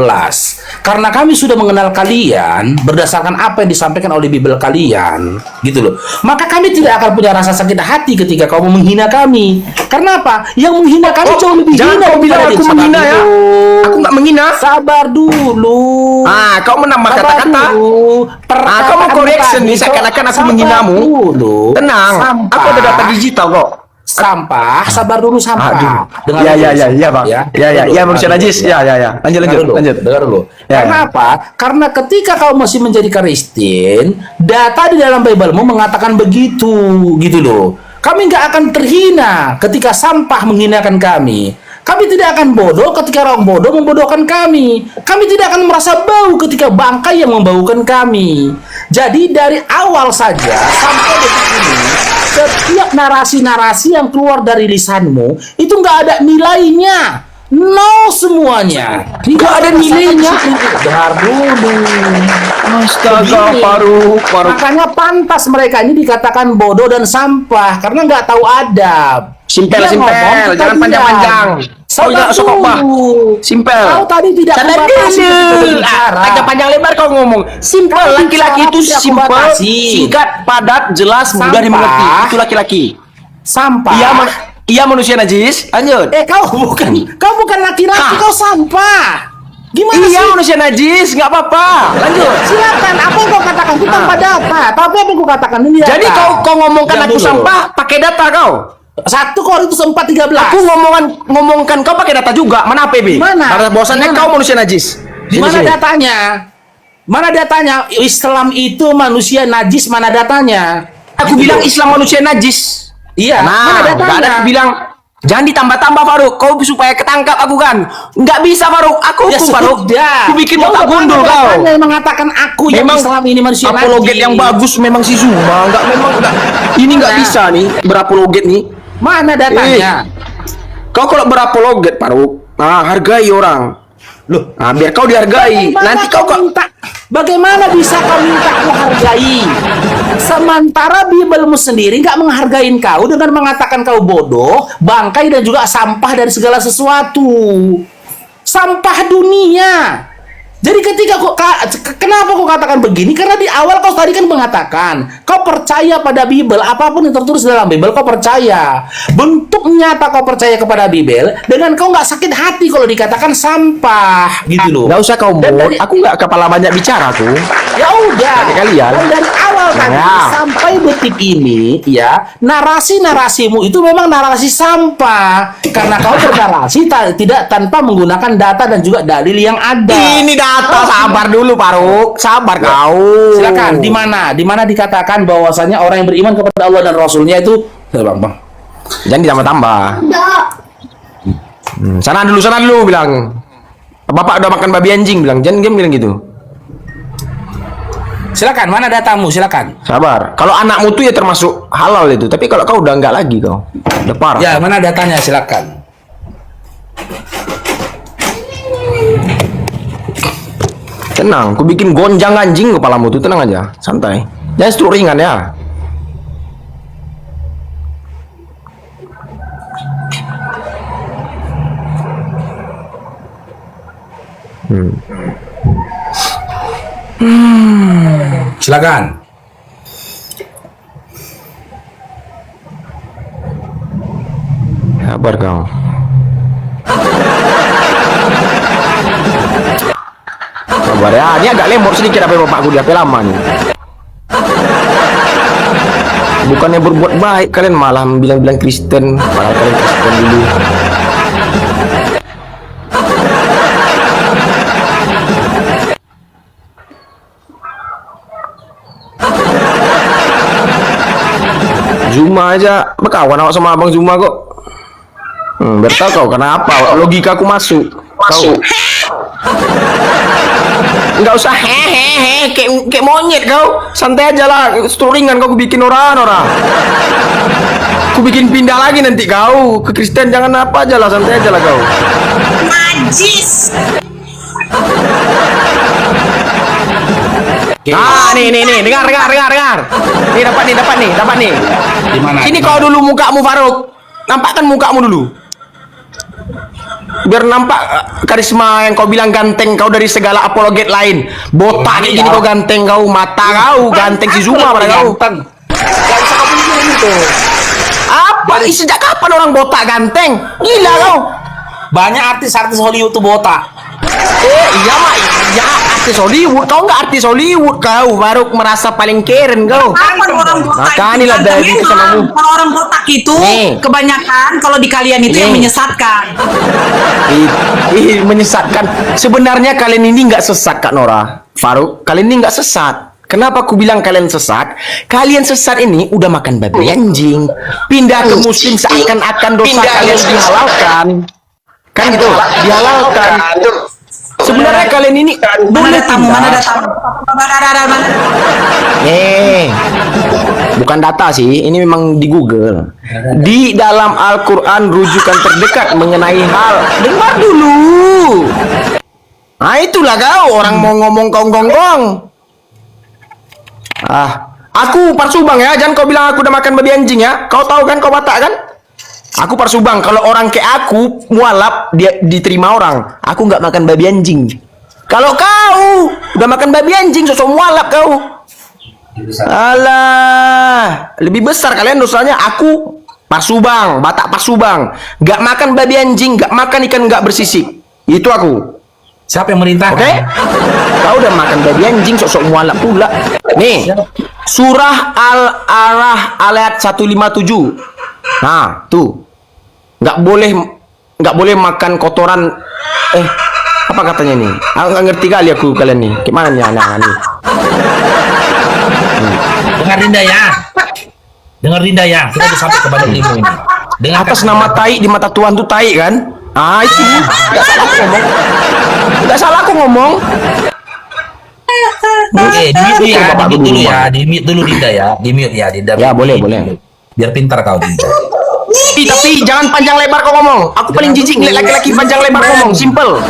S3: Karena kami sudah mengenal kalian berdasarkan apa yang disampaikan oleh Bibel kalian, gitu loh. Maka kami tidak akan punya rasa sakit hati ketika kamu menghina kami. Karena apa? Yang menghina kami jauh lebih
S7: Jangan
S3: hina
S7: kau bilang
S3: daripada
S7: aku
S3: dia.
S7: menghina
S3: Sabar
S7: ya.
S3: dulu.
S7: Aku nggak menghina.
S3: Sabar dulu.
S7: Kau menambah kata-kata. Kau mau correction nih, seakan-akan aku menghinamu. Tenang, aku ada data digital kok.
S3: Sampah, sabar dulu sampah.
S7: Aduh. Ya, Bang. Ya, manusia najis. Ya. Lanjut.
S3: Dengar dulu.
S7: Ya,
S3: Karena apa? Karena ketika kau masih menjadi Kristen, data di dalam Biblemu mengatakan begitu, gitu loh. Kami nggak akan terhina ketika sampah menghinakan kami. Kami tidak akan bodoh ketika orang bodoh membodohkan kami. Kami tidak akan merasa bau ketika bangkai yang membaukan kami. Jadi dari awal saja sampai detik ini, setiap narasi-narasi yang keluar dari lisanmu itu nggak ada nilainya. No semuanya. Nggak ada nilainya. Dengar dulu.
S7: Astaga,
S3: Begini.
S7: Faruk.
S3: Makanya pantas mereka ini dikatakan bodoh dan sampah karena nggak tahu adab.
S7: Simpel,
S3: Dia ngomong, kita
S7: jangan
S3: diam.
S7: panjang-panjang. Kau jangan sokok bah. Simpel.
S3: Kau tadi tidak
S7: Sabar
S3: membatasi
S7: dulu.
S3: ketika berbicara.
S7: Agak panjang lebar kau ngomong. Simpel,
S3: Kau
S7: laki-laki
S3: bicara
S7: itu
S3: tidak
S7: simpel,
S3: membatasi.
S7: singkat, padat, jelas, mudah
S3: Sampah.
S7: dimengerti. Itu laki-laki.
S3: Sampah.
S7: Iya manusia najis. Lanjut.
S3: Kau bukan laki-laki,
S7: Hah.
S3: kau sampah. Gimana
S7: Iya
S3: sih?
S7: manusia najis, nggak apa-apa. Lanjut.
S3: Silakan, apa yang kau katakan itu tanpa data. Tapi apa yang kau katakan ini data.
S7: Jadi kau ngomongkan
S3: Diam
S7: aku
S3: dulu.
S7: sampah pakai data kau.
S3: 1 Korintus 4:13.
S7: Aku ngomongkan kau pakai data juga. Mana APB?
S3: Mana?
S7: Karena bahwasannya
S3: Mana?
S7: kau manusia najis.
S3: Di mana datanya? Mana datanya? Islam itu manusia najis, mana datanya?
S7: Aku bilang Islam manusia najis.
S3: Iya, mana
S7: Nah,
S3: datanya?
S7: nggak ada aku bilang jangan ditambah-tambah Faruk. Kau supaya ketangkap aku kan. Nggak bisa Faruk. Aku
S3: Ya
S7: Faruk.
S3: sudah.
S7: Aku bikin
S3: Ya
S7: otak
S3: udah,
S7: gundul
S3: mana
S7: kau.
S3: datanya yang mengatakan aku yang
S7: Memang
S3: Islam ini manusia
S7: apologet
S3: najis.
S7: yang bagus memang si Zuma. Nggak. Ini nggak
S3: Mana?
S7: bisa nih berapologet nih.
S3: Mana datanya?
S7: Kau kalau berapologet Faruk, hargai orang. Loh, biar kau dihargai. Nanti kau
S3: minta. Bagaimana bisa kau minta aku hargai? Sementara Bibelmu sendiri nggak menghargai kau dengan mengatakan kau bodoh, bangkai dan juga sampah dari segala sesuatu. Sampah dunia. Jadi ketika kenapa kau katakan begini? Karena di awal kau tadi kan mengatakan kau percaya pada Bibel, apapun yang tertulis dalam Bibel kau percaya. Bentuk nyata kau percaya kepada Bibel dengan kau nggak sakit hati kalau dikatakan sampah, gitu loh.
S7: nggak usah kau
S3: Dan
S7: mod.
S3: dari-
S7: Aku nggak kepala banyak bicara aku.
S3: Ya udah.
S7: Dari kalian.
S3: Dan dari awal tadi
S7: Ya.
S3: sampai detik ini, ya narasi-narasimu itu memang narasi sampah karena kau bernarasi tidak tanpa menggunakan data dan juga dalil yang ada.
S7: Ini data, sabar dulu Faruk. Sabar kau.
S3: Silakan. Di mana dikatakan bahwasanya orang yang beriman kepada Allah dan Rasulnya itu, bang.
S7: Jangan ditambah-tambah. Sana dulu bilang. Bapak udah makan babi anjing bilang. Jangan bilang gitu.
S3: Silakan. Mana datamu? Silakan.
S7: Sabar. Kalau anakmu tuh ya termasuk halal itu. Tapi kalau kau udah nggak lagi kau. Udah parah.
S3: Ya, mana datanya? Silakan.
S7: Tenang. Aku bikin gonjang anjing kepalamu tuh. Tenang aja. Santai. Jangan stroke ringan ya.
S3: Silakan.
S7: Sabar kau. Sabar ya. Ini agak lemot sedikit HP bapakku di HP lama nih. Bukannya berbuat baik kalian malah bilang-bilang Kristen. Malah kalian Kristen dulu. Zuma aja berkawan awak sama abang Zuma kok. Biar tahu kau kenapa logika aku masuk. Enggak usah hehehe kayak monyet kau. Santai aja lah, storingan kau bikin orang. Ku bikin pindah lagi nanti kau ke Kristen, jangan apa aja lah, santai aja lah kau.
S2: Najis.
S7: Nah, nih, dengar. Nih dapat nih.
S3: Di mana?
S7: Sini kau dulu mukamu Faruk. Nampakkan mukamu dulu. Biar nampak karisma yang kau bilang ganteng kau dari segala apologet lain. Botak kayak gini kau ganteng kau, mata kau ganteng si Zuma pada kau.
S3: Ganteng.
S7: Gak usah kau bilang itu. Apa? Sejak kapan orang botak ganteng? Gila kau.
S3: Banyak artis-artis Hollywood tuh botak.
S7: Iya mak, ya artis Hollywood. Kau nggak artis Hollywood kau, baru merasa paling keren kau.
S2: Apa orang botak?
S7: Makanya lah dari itu sama kamu.
S2: Kalau orang botak itu kebanyakan kalau di kalian itu yang menyesatkan.
S7: Menyesatkan. Sebenarnya kalian ini nggak sesat Kak Nora. Faruk, kalian ini nggak sesat. Kenapa aku bilang kalian sesat? Kalian sesat ini udah makan babi anjing, pindah ke muslim seakan-akan dosa kalian dihalalkan. Kan gitu, dihalalkan. Sebenarnya kalian ini boleh
S2: Mana
S7: tidak.
S2: datamu?
S7: Bukan data sih, ini memang di Google. Di dalam Al-Quran rujukan terdekat mengenai hal. Dengar dulu. Nah itulah kau, orang mau ngomong gonggong. Aku Parsubang ya, jangan kau bilang aku udah makan babi anjing ya. Kau tahu kan, kau Batak kan? Aku Parsubang, kalau orang kayak aku mualaf dia diterima orang. Aku nggak makan babi anjing. Kalau kau udah makan babi anjing, sosok mualaf kau. Alah, lebih besar kalian dosanya. Aku Parsubang, Batak Parsubang, nggak makan babi anjing, nggak makan ikan nggak bersisik. Itu aku.
S3: Siapa yang merintahkan?
S7: Oke? Kau udah makan babi anjing, sosok mualaf pula. Nih, surah Al-Araf ayat 157. Nah, tuh. Nggak boleh makan kotoran. Apa katanya nih? Aku nggak ngerti kali aku kalian nih. Gimana nih anak-anak nih?
S3: Dengar Dinda ya. Kita udah sampai kepada ilmu ini. Dengar
S7: Atas nama tai di mata Tuhan tuh tai kan? Itu. Nggak salah aku ngomong.
S3: Di mute dulu Dinda ya. Di mute ya Dinda.
S7: Ya, boleh.
S3: Biar pintar kau Dinda.
S7: Tapi jangan panjang lebar kau ngomong. Aku paling jijik ngeliat laki-laki panjang lebar ngomong. Simple.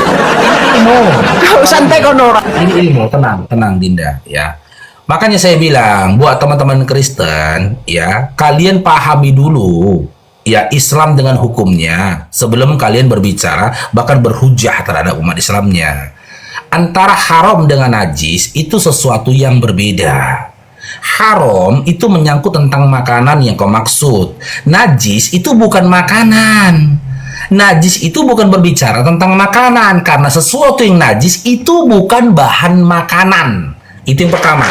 S3: Ilmu.
S7: Kau santai kau Nora.
S3: Ini ilmu, tenang Dinda ya. Makanya saya bilang buat teman-teman Kristen ya, kalian pahami dulu ya Islam dengan hukumnya sebelum kalian berbicara bahkan berhujah terhadap umat Islamnya. Antara haram dengan najis itu sesuatu yang berbeda. Haram itu menyangkut tentang makanan yang kau maksud. Najis itu bukan makanan. Najis itu bukan berbicara tentang makanan, karena sesuatu yang najis itu bukan bahan makanan. Itu yang pertama.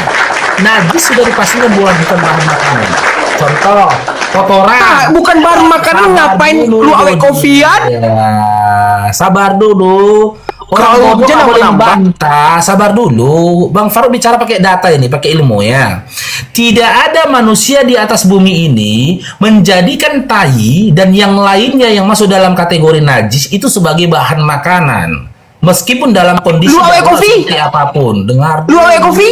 S3: Najis sudah dipastikan bukan bahan makanan. Contoh, kotoran.
S7: Bukan bahan makanan, ngapain lu awet kopian?
S3: Ya, sabar dulu.
S7: Kau jangan
S3: boleh
S7: menambah.
S3: bantah, sabar dulu. Bang Faruk bicara pakai data ini, pakai ilmu ya. Tidak ada manusia di atas bumi ini menjadikan tai dan yang lainnya yang masuk dalam kategori najis itu sebagai bahan makanan. Meskipun dalam kondisi seperti apapun. Dengar dulu.
S7: Lu awet kopi?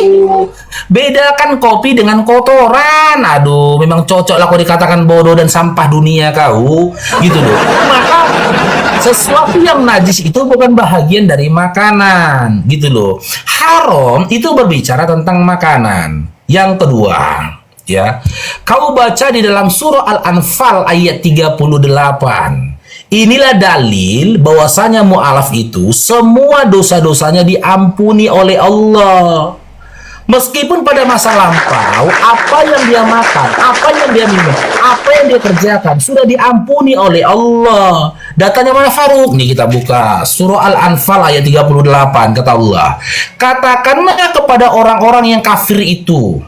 S3: Bedakan kopi dengan kotoran. Aduh, memang cocok lah kau dikatakan bodoh dan sampah dunia kau. Gitu loh. Maka sesuatu yang najis itu bukan bahagian dari makanan. Gitu loh. Haram itu berbicara tentang makanan. Yang kedua, ya. Kau baca di dalam surah Al-Anfal ayat 38. Inilah dalil bahwasanya mu'alaf itu semua dosa-dosanya diampuni oleh Allah. Meskipun pada masa lampau, apa yang dia makan, apa yang dia minum, apa yang dia kerjakan, sudah diampuni oleh Allah. Datanya mana Faruk? Nih kita buka. Surah Al-Anfal ayat 38, kata Allah. Katakanlah kepada orang-orang yang kafir itu,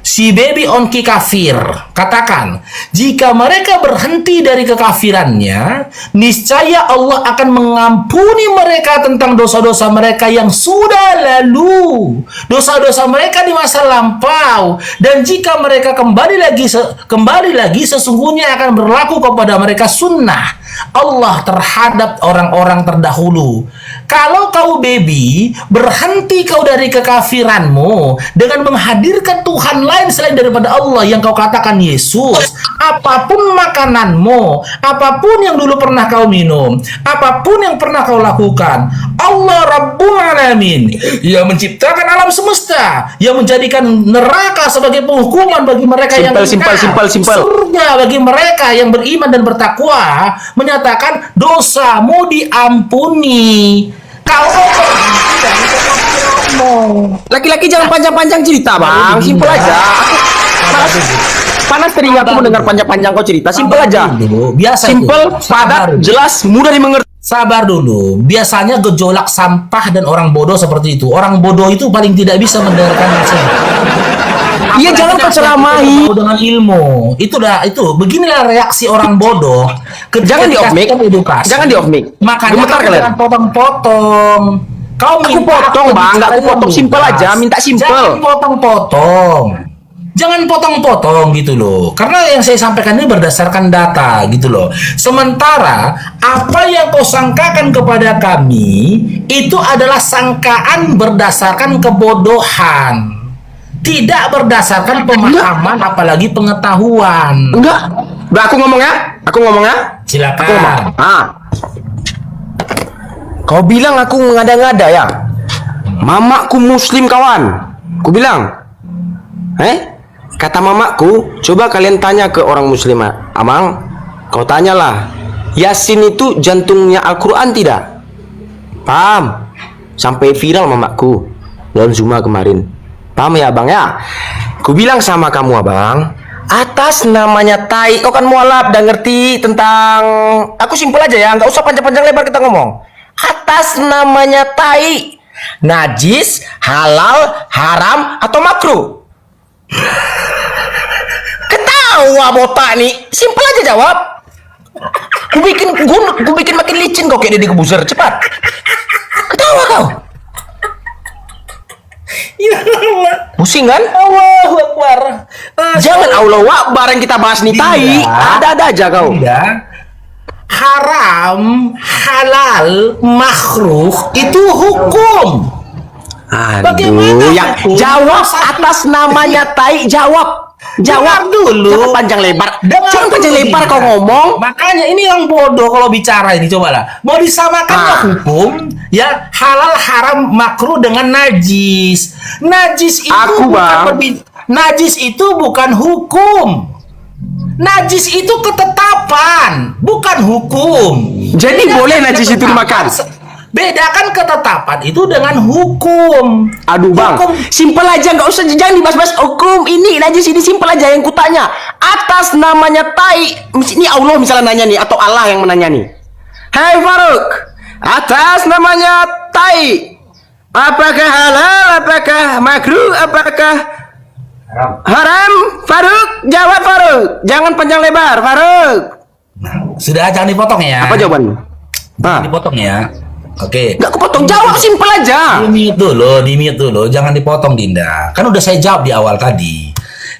S3: si baby onki kafir, katakan, jika mereka berhenti dari kekafirannya, niscaya Allah akan mengampuni mereka tentang dosa-dosa mereka yang sudah lalu, dosa-dosa mereka di masa lampau, dan jika mereka kembali lagi sesungguhnya akan berlaku kepada mereka sunnah Allah terhadap orang-orang terdahulu. Kalau kau baby, berhenti kau dari kekafiranmu dengan menghadirkan Tuhan lain selain daripada Allah yang kau katakan Yesus. Apapun makananmu, apapun yang dulu pernah kau minum, apapun yang pernah kau lakukan, Allah Rabbul Alamin yang menciptakan alam semesta, yang menjadikan neraka sebagai penghukuman bagi mereka yang
S7: Simpel.
S3: surga bagi mereka yang beriman dan bertakwa, menyatakan dosamu diampuni. Kalau
S7: Laki-laki jangan panjang-panjang cerita, Bang. Simpel aja. Panas telinga aku mendengar panjang-panjang kau cerita. Simpel aja.
S3: Biasa
S7: Simpel,
S3: itu.
S7: padat, jelas, mudah dimengerti.
S3: Sabar dulu. Biasanya gejolak sampah dan orang bodoh seperti itu. Orang bodoh itu paling tidak bisa mendengarkan nasihat.
S7: Iya, jangan kau ceramahi.
S3: Dengan ilmu. Itu beginilah reaksi orang bodoh.
S7: Jangan di off mic.
S3: Edukasi.
S7: Jangan di off mic.
S3: Makanya
S7: Gemetar
S3: kamu
S7: kalian.
S3: jangan potong-potong. Kau
S7: Aku
S3: minta
S7: potong, Bang. Nggak aku potong, simpel aja. Minta simpel.
S3: Jangan potong-potong. Jangan potong-potong gitu loh. Karena yang saya sampaikan ini berdasarkan data gitu loh. Sementara apa yang kau sangkakan kepada kami itu adalah sangkaan berdasarkan kebodohan. Tidak berdasarkan pemahaman apalagi pengetahuan.
S7: Enggak. Udah aku ngomong ya.
S3: Silakan.
S7: Kau bilang aku mengada-ngada ya. Mamaku muslim kawan. Ku bilang. Kata mamaku, coba kalian tanya ke orang muslim. Amang, kau tanyalah. Yasin itu jantungnya Al-Quran tidak? Paham. Sampai viral mamaku dalam Zuma kemarin. Paham ya abang ya? Ku bilang sama kamu abang, atas namanya tai. Kau kan mualaf dan ngerti tentang. Aku simpel aja ya, nggak usah panjang-panjang lebar kita ngomong. Atas namanya tai, najis, halal, haram atau makruh? Ketawa botak nih, simpel aja jawab. Ku bikin makin licin kau kayak Deddy Kebuzer. Cepat. Ketawa kau. Pusing kan?
S3: Allahu Akbar.
S7: Jangan Allah Akbar yang kita bahas nih tai. Ada-ada aja kau.
S3: Haram, halal, makruh itu hukum. Bagaimana
S7: yang
S3: hukum?
S7: jawab atas namanya tai, jawab dulu. Jangan panjang lebar. Jangan panjang lebar kau ngomong.
S3: Makanya ini yang bodoh kalau bicara ini, cobalah. Mau disamakan hukum ya halal, haram, makruh dengan najis. Najis itu bukan hukum. Najis itu ketetapan, bukan hukum.
S7: Jadi boleh najis itu dimakan.
S3: Bedakan ketetapan itu dengan hukum.
S7: Aduh bang, simpel aja, nggak usah, jangan dibahas-bahas hukum ini najis ini, simpel aja yang kutanya. Atas namanya tai, ini Allah misalnya nanya nih, atau Allah yang menanya nih. Hai Faruk, atas namanya tai, apakah halal, apakah makruh, apakah haram? Faruk, jawab Faruk, jangan panjang lebar Faruk.
S3: Sudah, jangan dipotong ya.
S7: Apa jawabanmu?
S3: Dipotong ya. Oke.
S7: Nggak kepotong, jawab simpel aja.
S3: Di mute dulu, jangan dipotong Dinda. Kan udah saya jawab di awal tadi.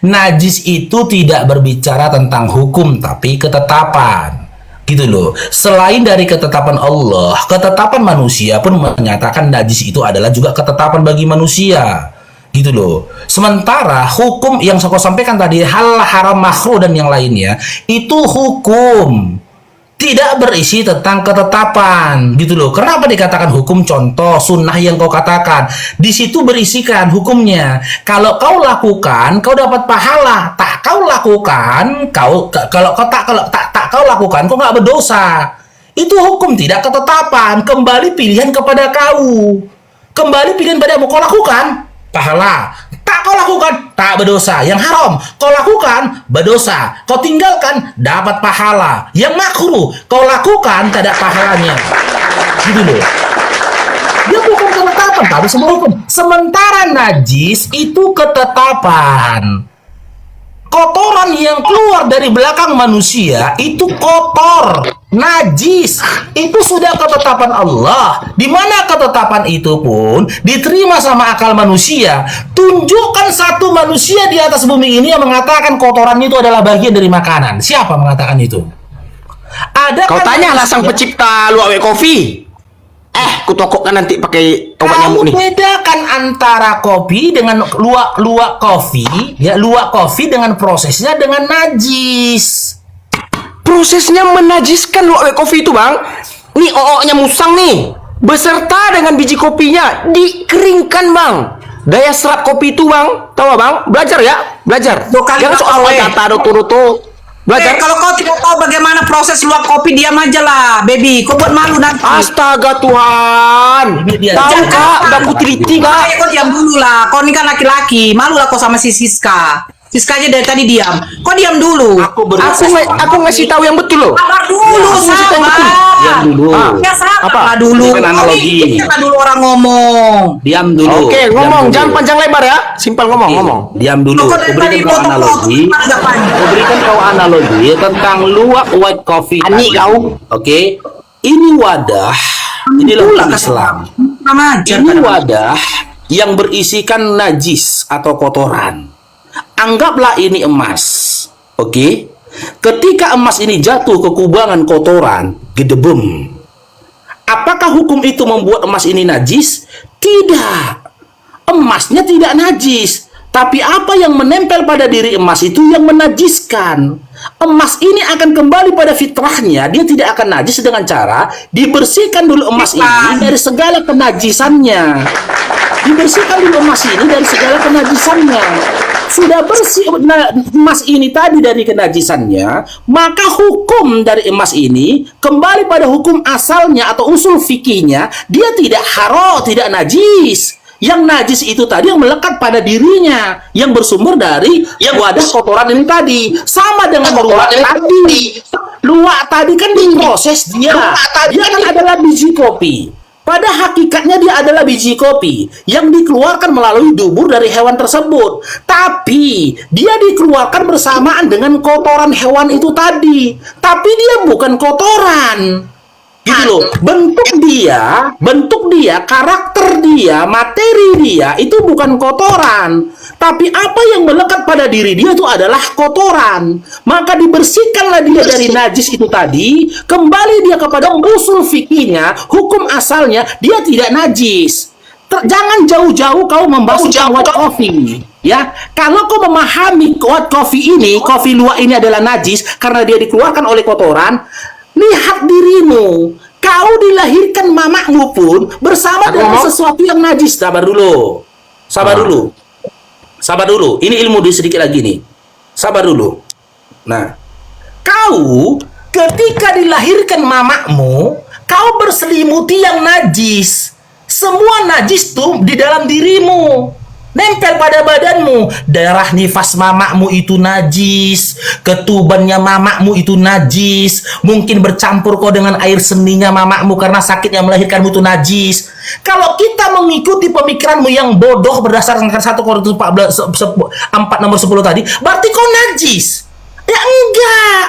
S3: Najis itu tidak berbicara tentang hukum tapi ketetapan. Gitu loh. Selain dari ketetapan Allah, ketetapan manusia pun menyatakan najis itu adalah juga ketetapan bagi manusia. Gitu loh. Sementara hukum yang saya sampaikan tadi, halal, haram, makruh dan yang lainnya, itu hukum. Tidak berisi tentang ketetapan, gitu loh. Kenapa dikatakan hukum? Contoh sunnah yang kau katakan, di situ berisikan hukumnya. Kalau kau lakukan, kau dapat pahala. Tak kau lakukan, kalau kau lakukan, kau nggak berdosa. Itu hukum, tidak ketetapan. Kembali pilihan kepada kau. Kembali pilihan padamu. Kau lakukan, pahala. Tak kau lakukan, tak berdosa. Yang haram kau lakukan, berdosa. Kau tinggalkan, dapat pahala. Yang makruh kau lakukan, tidak pahalanya. Gitu loh. Dia bukan ketetapan, tapi semua hukum. Sementara najis itu ketetapan. kotoran yang keluar dari belakang manusia itu kotor, najis. Itu sudah ketetapan Allah. Di mana ketetapan itu pun diterima sama akal manusia. Tunjukkan satu manusia di atas bumi ini yang mengatakan kotoran itu adalah bagian dari makanan. Siapa mengatakan itu? Ada
S7: Kau
S3: kan
S7: tanyalah
S3: manusia-
S7: sang pencipta luwak kopi. Kutokokkan nanti pakai obat nyamuk nih.
S3: Bedakan antara kopi dengan luwak kopi, ya, luwak kopi dengan prosesnya dengan najis.
S7: Prosesnya menajiskan luwak kopi itu, Bang. Nih ooknya musang nih. Beserta dengan biji kopinya dikeringkan, Bang. Daya serap kopi itu, Bang. Tahu, Bang? Belajar ya, belajar.
S2: Tuh, kali
S7: Jangan
S2: kau
S7: soal
S2: tahu,
S7: data tuh. Belajar.
S2: Kalau kau tidak tahu bagaimana proses luwak kopi, diam aja lah, baby. Kau buat malu nanti.
S7: Astaga Tuhan.
S3: Ini dia.
S7: Tahu Kak, udah aku teliti Kak.
S2: Kau diam dulu lah. Kau ini kan laki-laki. Malu lah kau sama si Siska. Siska aja dari tadi diam. Kau diam dulu.
S7: Aku ngasih tahu yang betul loh.
S2: Sabar dulu, sabar.
S6: Diam dulu.
S2: Ya sabar
S7: Apa?
S2: lah dulu.
S6: Ini kan analogi.
S2: Kita dulu orang ngomong.
S6: Diam dulu.
S7: Oke,
S6: Diam
S7: ngomong,
S6: dulu.
S7: jangan panjang lebar ya. Simpel ngomong.
S6: Diam dulu.
S2: Kau dari tadi
S6: Kuberikan kau analogi. Kuberikan kau analogi tentang luwak white coffee.
S7: Ani
S6: tadi.
S7: kau.
S6: Oke. Ini wadah. Inilah Islam.
S2: Sama aja.
S6: Ini wadah yang berisikan najis atau kotoran. Anggaplah ini emas. Oke. Ketika emas ini jatuh ke kubangan kotoran, gedebem. Apakah hukum itu membuat emas ini najis? Tidak. Emasnya tidak najis. Tapi apa yang menempel pada diri emas itu yang menajiskan. Emas ini akan kembali pada fitrahnya. Dia tidak akan najis dengan cara dibersihkan dulu emas ini dari segala kenajisannya. Dibersihkan dulu emas ini dari segala kenajisannya. Sudah bersih emas ini tadi dari kenajisannya, maka hukum dari emas ini kembali pada hukum asalnya atau usul fikihnya. Dia tidak haram, tidak najis. Yang najis itu tadi yang melekat pada dirinya, yang bersumber dari yang wadah kotoran ini tadi. Sama dengan luwak tadi. Luwak tadi kan diproses dia. Dia kan adalah biji kopi. Pada hakikatnya dia adalah biji kopi yang dikeluarkan melalui dubur dari hewan tersebut. Tapi dia dikeluarkan bersamaan dengan kotoran hewan itu tadi. Tapi dia bukan kotoran. Gitu loh. Bentuk dia, karakter dia, materi dia itu bukan kotoran. Tapi apa yang melekat pada diri dia itu adalah kotoran. Maka dibersihkanlah dia dari najis itu tadi, kembali dia kepada usul fikihnya, hukum asalnya dia tidak najis. Jangan jauh-jauh kau membahas tentang white coffee. Ya, kalau kau memahami white coffee ini, kopi luwak ini adalah najis karena dia dikeluarkan oleh kotoran, lihat dirimu. Kau dilahirkan mamakmu pun bersama dengan sesuatu yang najis. Sabar dulu. Sabar dulu. Ini ilmu di sedikit lagi nih. Sabar dulu. Nah, kau ketika dilahirkan mamakmu, kau berselimuti yang najis. Semua najis tuh di dalam dirimu. Nempel pada badanmu. Darah nifas mamakmu itu najis. Ketubannya mamakmu itu najis. Mungkin bercampur kau dengan air seninya mamakmu karena sakitnya melahirkanmu itu najis. Kalau kita mengikuti pemikiranmu yang bodoh berdasarkan 1 Korintus 4 nomor 10 tadi, berarti kau najis. Ya enggak.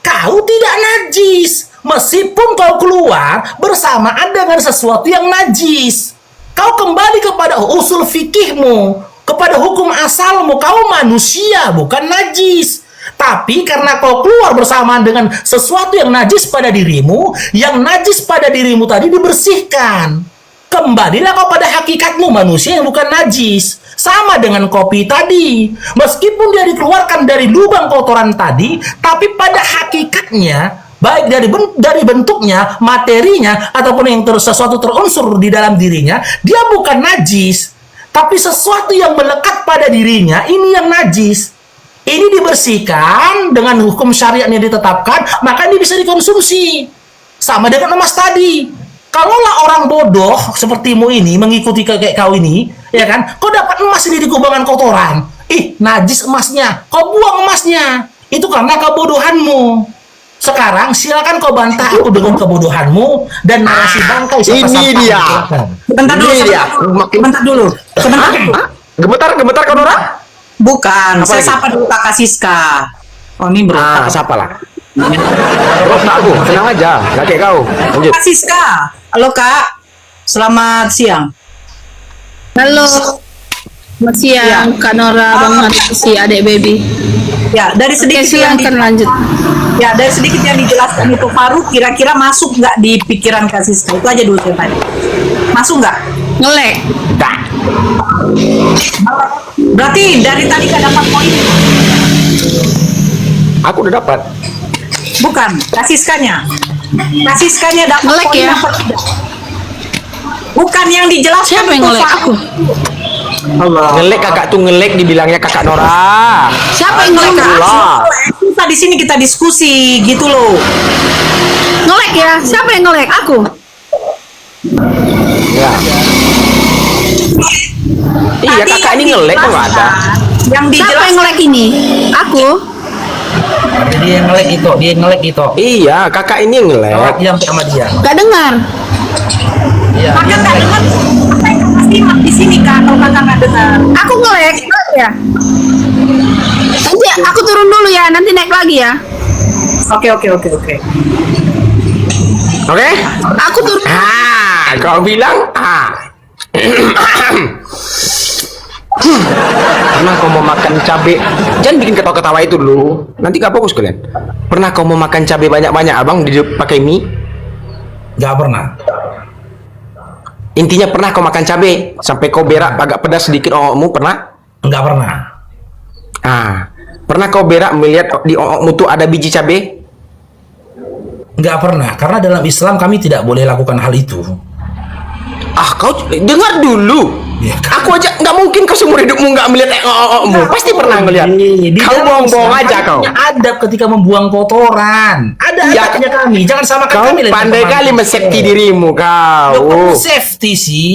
S6: Kau tidak najis. Meskipun kau keluar bersamaan dengan sesuatu yang najis. Kau kembali kepada usul fikihmu, kepada hukum asalmu. Kau manusia, bukan najis. Tapi karena kau keluar bersamaan dengan sesuatu yang najis pada dirimu, yang najis pada dirimu tadi dibersihkan. Kembalilah kau pada hakikatmu, manusia yang bukan najis. Sama dengan kopi tadi. Meskipun dia dikeluarkan dari lubang kotoran tadi, tapi pada hakikatnya, baik dari bentuknya, materinya, ataupun yang sesuatu terunsur di dalam dirinya, dia bukan najis. Tapi sesuatu yang melekat pada dirinya, ini yang najis. Ini dibersihkan dengan hukum syariat yang ditetapkan, maka ini bisa dikonsumsi. Sama dengan emas tadi. Kalaulah orang bodoh sepertimu ini, mengikuti kayak kau ini, ya kan, kau dapat emas ini di kubangan kotoran. Najis emasnya, kau buang emasnya. Itu karena kebodohanmu. Sekarang silakan kau bantah aku dengan kebodohanmu dan narasi bangkai
S7: Ini dia.
S2: Bentar dulu.
S7: Ini dia.
S2: Bentar dulu.
S7: Gemetar kau Nora?
S2: Bukan,
S7: Apa
S2: saya
S7: lagi?
S2: sapa dulu Kakak Siska. Oh, ini bro.
S7: Ah, siapa lah? Bro, tak aku, tenang aja, gak kayak kau. Lanjut.
S2: Kak Siska. Halo Kak. Selamat siang.
S8: Halo, selamat siang,
S2: Ya.
S8: Kak Nora, Bang si adek baby.
S2: Ya, dari
S8: Oke,
S2: sedikit yang
S8: silakan lanjut.
S2: ya dari sedikit yang dijelaskan itu Faruk kira-kira masuk nggak di pikiran Kak Siska? Itu aja dulu saya tanya. Masuk nggak?
S8: Ngelek.
S7: Tak.
S2: Berarti dari tadi nggak dapat poin?
S7: Aku udah dapat.
S2: Bukan, Kak Siskanya. Kak Siskanya dapat
S8: Ngelek
S2: poin
S8: ya?
S2: apa tidak? Bukan yang dijelaskan
S8: Siapa yang
S2: itu,
S8: ngelek?
S2: Faruk.
S8: Aku.
S7: Ngelek kakak tuh ngelek dibilangnya kakak Nora.
S8: Siapa yang ngelek, Kak?
S7: Allah.
S2: Susah di sini kita diskusi gitu loh.
S8: Ngelek ya? Siapa yang ngelek? Aku.
S7: Ya. Iya
S2: Tadi
S7: kakak
S2: yang
S7: ini ngelek kok nggak ada.
S2: dijelaskan, Yang
S8: Siapa yang
S2: dijelaskan
S8: ngelek ini? Aku.
S3: Dia yang ngelek itu.
S7: Iya kakak ini yang ngelek.
S3: Jawab diam sama dia.
S8: Gak dengar.
S3: Iya,
S2: Kakak
S3: dia
S2: nggak
S3: ngelek.
S2: dengar apa yang kakak simak di sini Kak, kalau kakak nggak dengar.
S8: Aku ngelek. Ngelek ya? Nanti aku turun dulu ya, nanti naik lagi ya.
S2: Oke.
S7: Oke?
S8: Aku turun.
S7: Ah, kau bilang Pernah kau mau makan cabai? Jangan bikin ketawa-ketawa itu dulu. Nanti gak fokus kalian. Pernah kau mau makan cabai banyak-banyak abang pakai mie?
S3: Gak pernah.
S7: Intinya pernah kau makan cabai sampai kau berak agak pedas sedikit ongokmu pernah?
S3: Nggak pernah.
S7: Pernah kau berak melihat di ongokmu tuh ada biji cabai?
S3: Nggak pernah. Karena dalam Islam kami tidak boleh lakukan hal itu.
S7: Kau dengar dulu.
S3: Ya,
S7: Aku aja nggak mungkin kau seumur hidupmu nggak melihat ongokmu. Pasti pernah ngelihat.
S3: Di
S7: Kau
S3: dalam
S7: bohong-bohong
S3: Islam
S7: aja
S3: kami
S7: kau.
S3: punya adab ketika membuang kotoran. Ada
S7: Ya,
S3: adabnya kami. Jangan samakan
S7: Kau
S3: kami dengan
S7: pandai
S3: teman
S7: kali
S3: kita.
S7: mensekti dirimu
S3: Loh,
S7: kau.
S3: kamu safety sih.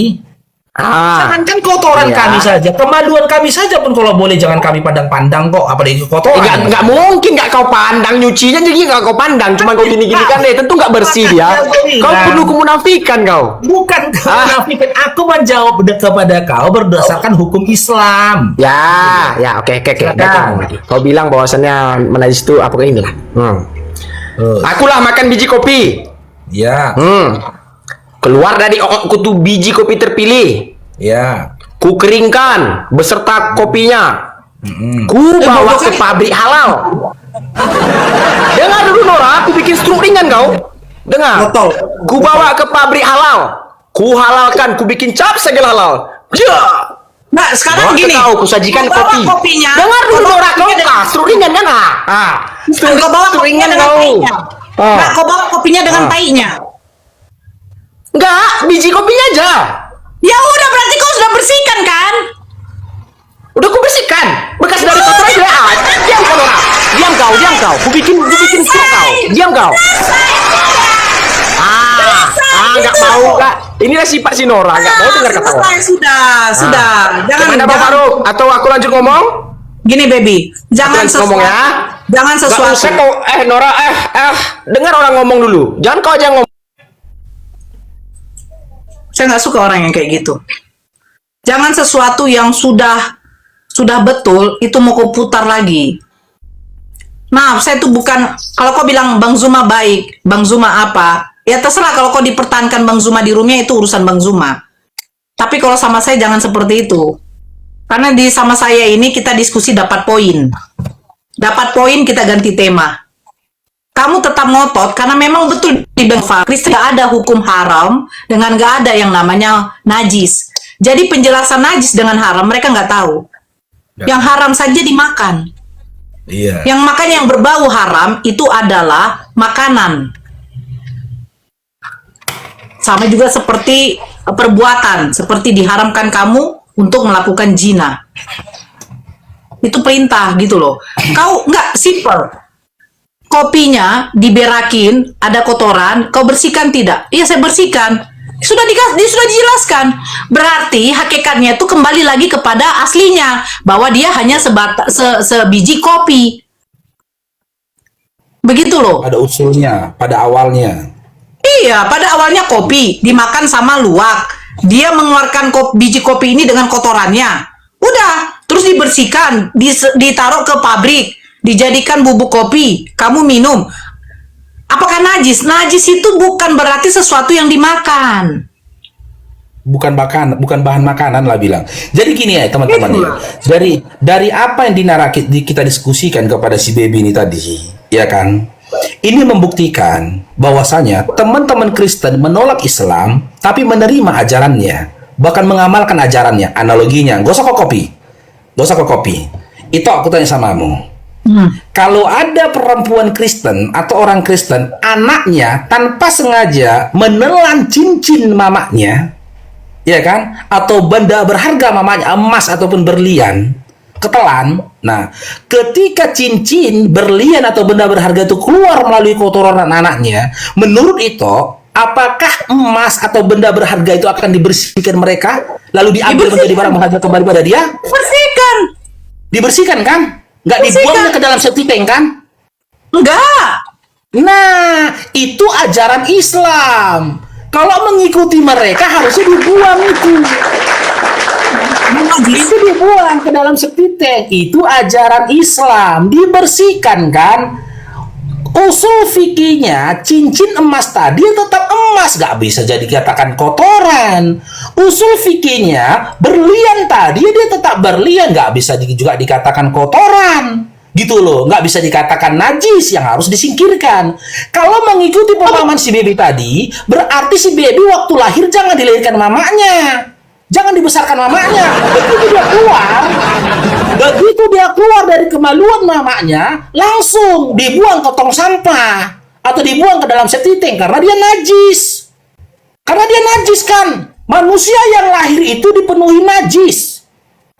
S3: Jangankan kotoran
S7: Iya.
S3: kami saja, kemaluan kami saja pun kalau boleh jangan kami pandang-pandang kok, apalagi kotoran.
S7: Nggak mungkin nggak kau pandang nyucinya, jadi nggak kau pandang. Cuma kau gini-gini kan deh, tentu nggak bersih dia. Kau perlu kemunafikan kau.
S3: Bukan kemunafikan, aku menjawab kepada kau berdasarkan hukum Islam.
S7: Ya, oke.
S3: Silakan.
S7: Kau bilang bahwasannya menajis itu apa kayak inilah. Akulah makan biji kopi.
S3: Ya,
S7: Keluar dari ongokku tuh biji kopi terpilih.
S3: ya.
S7: Ku keringkan beserta kopinya. Ku bawa ke pabrik halal. Dengar dulu Nora, aku bikin struk ringan kau. Dengar.
S2: Botol.
S7: Ku bawa ke pabrik halal. Ku halalkan, ku bikin cap segala halal. Ya.
S2: Nah, sekarang
S7: Bawa ke
S2: gini.
S7: kau, ku sajikan
S2: kau bawa
S7: kopi.
S2: kopinya.
S7: Dengar dulu
S2: kau bawa
S7: Nora, kau
S2: kopinya dengan-
S7: struk ringan kan?
S2: Kau bawa
S7: Struk
S2: kopinya
S7: ringan
S2: dengan
S7: kau.
S2: tainya. Nah, kau bawa kopinya dengan tainya.
S7: Enggak, biji kopinya aja.
S2: Ya udah, berarti kau sudah bersihkan kan?
S7: Udah ku bersihkan. Bekas dari kotoran sudah. Diam kau Nora. Diam kau. Ku bikin struk kau. Diam kau. Enggak mau kak. Inilah sifat si Nora, enggak mau dengar kata orang.
S2: Sudah. Jangan.
S7: Gimana Bang Faruk? Atau aku lanjut ngomong?
S2: Gini baby, jangan
S7: Aku ngomong ya.
S2: Jangan
S7: Gak
S2: sesuatu.
S7: usah kau, Nora, dengar orang ngomong dulu. Jangan kau aja ngomong.
S2: Saya nggak suka orang yang kayak gitu. Jangan sesuatu yang sudah betul itu mau kau putar lagi. Maaf, saya tuh bukan, kalau kau bilang Bang Zuma baik, Bang Zuma apa, ya terserah. Kalau kau dipertahankan Bang Zuma di roomnya itu urusan Bang Zuma. Tapi kalau sama saya jangan seperti itu. Karena sama saya ini kita diskusi dapat poin. Dapat poin kita ganti tema. Kamu tetap ngotot karena memang betul di Bang Kristen nggak ada hukum haram dengan nggak ada yang namanya najis. Jadi penjelasan najis dengan haram mereka nggak tahu. Yang haram saja dimakan.
S3: Iya.
S2: Yang makan yang berbau haram itu adalah makanan. Sama juga seperti perbuatan, seperti diharamkan kamu untuk melakukan zina. Itu perintah gitu loh. Kau nggak simple. Kopinya diberakin, ada kotoran, kau bersihkan tidak? Iya, saya bersihkan. Sudah dijelaskan. Berarti hakikatnya itu kembali lagi kepada aslinya, bahwa dia hanya sebiji kopi. Begitu loh.
S3: Pada usulnya, pada awalnya.
S2: Iya, pada awalnya kopi dimakan sama luwak. Dia mengeluarkan biji kopi ini dengan kotorannya. Udah, terus dibersihkan, ditaruh ke pabrik, dijadikan bubuk kopi, kamu minum. Apakah najis? Najis itu bukan berarti sesuatu yang dimakan.
S6: Bukan bahan makanan lah bilang. Jadi gini ya teman-teman ya. Dari apa yang kita diskusikan kepada si baby ini tadi, ya kan? Ini membuktikan bahwasanya teman-teman Kristen menolak Islam tapi menerima ajarannya, bahkan mengamalkan ajarannya. Analoginya, gak usah kok kopi. Itu aku tanya samamu. Kalau ada perempuan Kristen atau orang Kristen, anaknya tanpa sengaja menelan cincin mamanya, ya kan? Atau benda berharga mamanya, emas ataupun berlian, ketelan. Nah, ketika cincin, berlian atau benda berharga itu keluar melalui kotoran anaknya, menurut itu, apakah emas atau benda berharga itu akan dibersihkan mereka, lalu diambil menjadi barang berharga kembali pada dia? Dibersihkan kan? Nggak dibuangnya ke dalam septic tank kan?
S2: Enggak.
S6: Nah, itu ajaran Islam. Kalau mengikuti mereka harusnya dibuang itu. Itu dibuang ke dalam septic tank. Itu ajaran Islam. Dibersihkan kan? Usul fikihnya, cincin emas tadi tetap emas, gak bisa jadi dikatakan kotoran. Usul fikihnya, berlian tadi dia tetap berlian, gak bisa juga dikatakan kotoran. Gitu loh, gak bisa dikatakan najis yang harus disingkirkan. Kalau mengikuti pemahaman si baby tadi, berarti si baby waktu lahir jangan dilahirkan mamanya. Jangan dibesarkan mamanya. Begitu dia keluar dari kemaluan mamanya, langsung dibuang ke tong sampah atau dibuang ke dalam septic tank karena dia najis. Karena dia najis kan. Manusia yang lahir itu dipenuhi najis.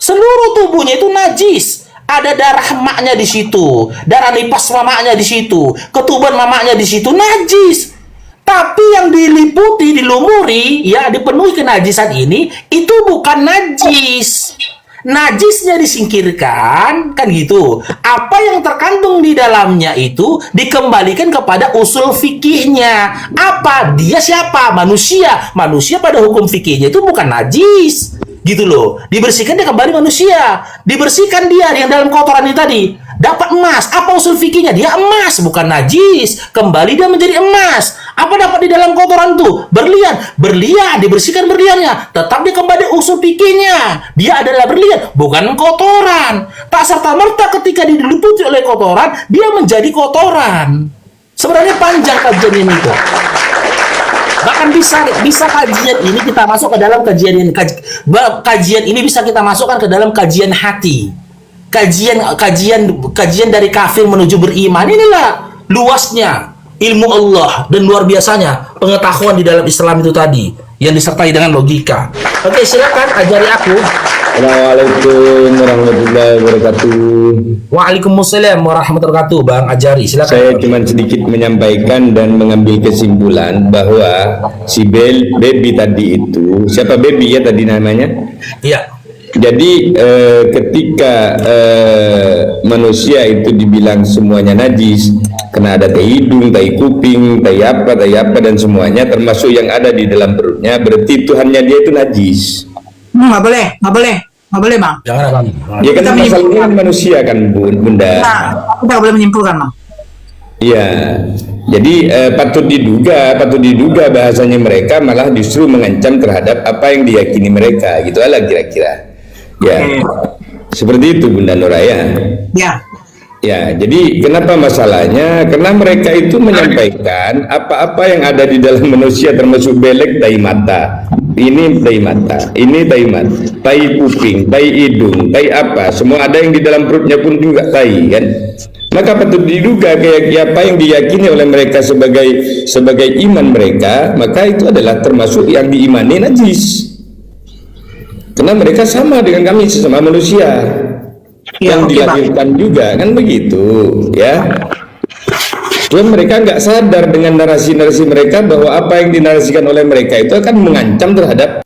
S6: Seluruh tubuhnya itu najis. Ada darah emaknya di situ, darah nipas mamanya di situ, ketuban mamanya di situ, najis. Tapi yang diliputi, dilumuri, ya dipenuhi kenajisan ini, itu bukan najis. Najisnya disingkirkan, kan gitu. Apa yang terkandung di dalamnya itu dikembalikan kepada usul fikihnya. Apa? Dia siapa? Manusia. Manusia pada hukum fikihnya itu bukan najis. Gitu loh. Dibersihkan dia kembali manusia. Dibersihkan dia yang dalam kotoran ini tadi. Dapat emas. Apa usul fikihnya? Dia emas, bukan najis. Kembali dia menjadi emas. Apa dapat di dalam kotoran tuh? Berlian. Berlian, dibersihkan berliannya. Tetap dia kembali usul fikihnya. Dia adalah berlian, bukan kotoran. Tak serta-merta ketika diliputi oleh kotoran, dia menjadi kotoran. Sebenarnya panjang kajian ini kok. Bahkan bisa kajian ini kita masuk ke dalam kajian ini bisa kita masukkan ke dalam kajian hati. Kajian dari kafir menuju beriman. Inilah luasnya ilmu Allah dan luar biasanya pengetahuan di dalam Islam itu tadi yang disertai dengan logika. Oke, silakan ajari aku.
S7: Assalamualaikum warahmatullahi wabarakatuh.
S6: Waalaikumsalam warahmatullahi wabarakatuh. Bang, ajari, silakan.
S7: Saya cuma sedikit menyampaikan dan mengambil kesimpulan bahwa si baby tadi itu, siapa baby ya tadi namanya?
S6: Iya.
S7: Jadi ketika manusia itu dibilang semuanya najis, karena ada tai hidung, tai kuping, tai apa dan semuanya termasuk yang ada di dalam perutnya, berarti Tuhannya dia itu najis.
S2: Nggak boleh bang.
S6: Jangan bang.
S7: Ya kan masalahnya manusia kan bunda.
S2: Nah, kita nggak boleh menyimpulkan bang.
S7: Iya, jadi patut diduga bahasanya mereka malah justru mengancam terhadap apa yang diyakini mereka, gitu lah kira-kira. Ya, seperti itu Bunda Nuraya.
S2: Ya.
S7: Ya, jadi kenapa masalahnya? Karena mereka itu menyampaikan apa-apa yang ada di dalam manusia termasuk belek, tai mata. Ini tai mata, ini tai mata, tai kuping, tai hidung, tai apa, semua ada yang di dalam perutnya pun juga tai kan. Maka patut diduga kayak apa yang diyakini oleh mereka sebagai iman mereka, maka itu adalah termasuk yang diimani najis. Karena mereka sama dengan kami sesama manusia. Yang dilahirkan juga kan begitu ya. Cuman mereka nggak sadar dengan narasi-narasi mereka bahwa apa yang dinarasikan oleh mereka itu akan mengancam terhadap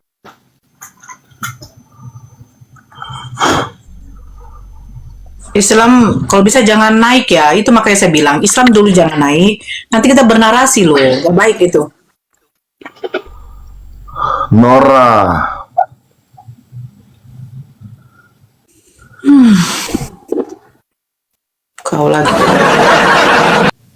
S2: Islam. Kalau bisa jangan naik ya, itu makanya saya bilang Islam dulu jangan naik, nanti kita bernarasi loh, gak baik itu.
S5: Nora,
S2: Kau lagi.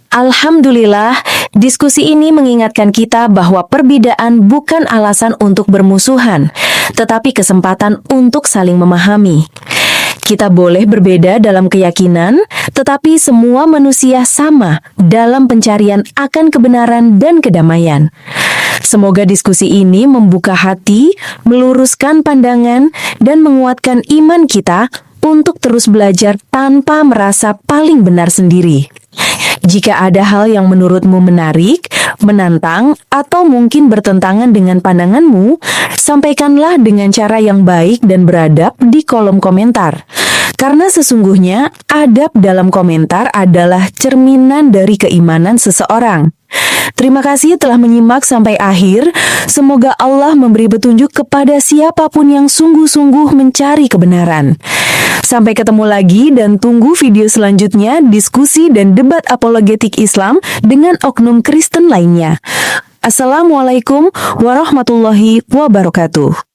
S4: Alhamdulillah, diskusi ini mengingatkan kita bahwa perbedaan bukan alasan untuk bermusuhan, tetapi kesempatan untuk saling memahami. Kita boleh berbeda dalam keyakinan, tetapi semua manusia sama dalam pencarian akan kebenaran dan kedamaian. Semoga diskusi ini membuka hati, meluruskan pandangan, dan menguatkan iman kita untuk terus belajar tanpa merasa paling benar sendiri. Jika ada hal yang menurutmu menarik, menantang, atau mungkin bertentangan dengan pandanganmu, sampaikanlah dengan cara yang baik dan beradab di kolom komentar. Karena sesungguhnya, adab dalam komentar adalah cerminan dari keimanan seseorang. Terima kasih telah menyimak sampai akhir. Semoga Allah memberi petunjuk kepada siapapun yang sungguh-sungguh mencari kebenaran. Sampai ketemu lagi dan tunggu video selanjutnya diskusi dan debat apologetik Islam dengan oknum Kristen lainnya. Assalamualaikum warahmatullahi wabarakatuh.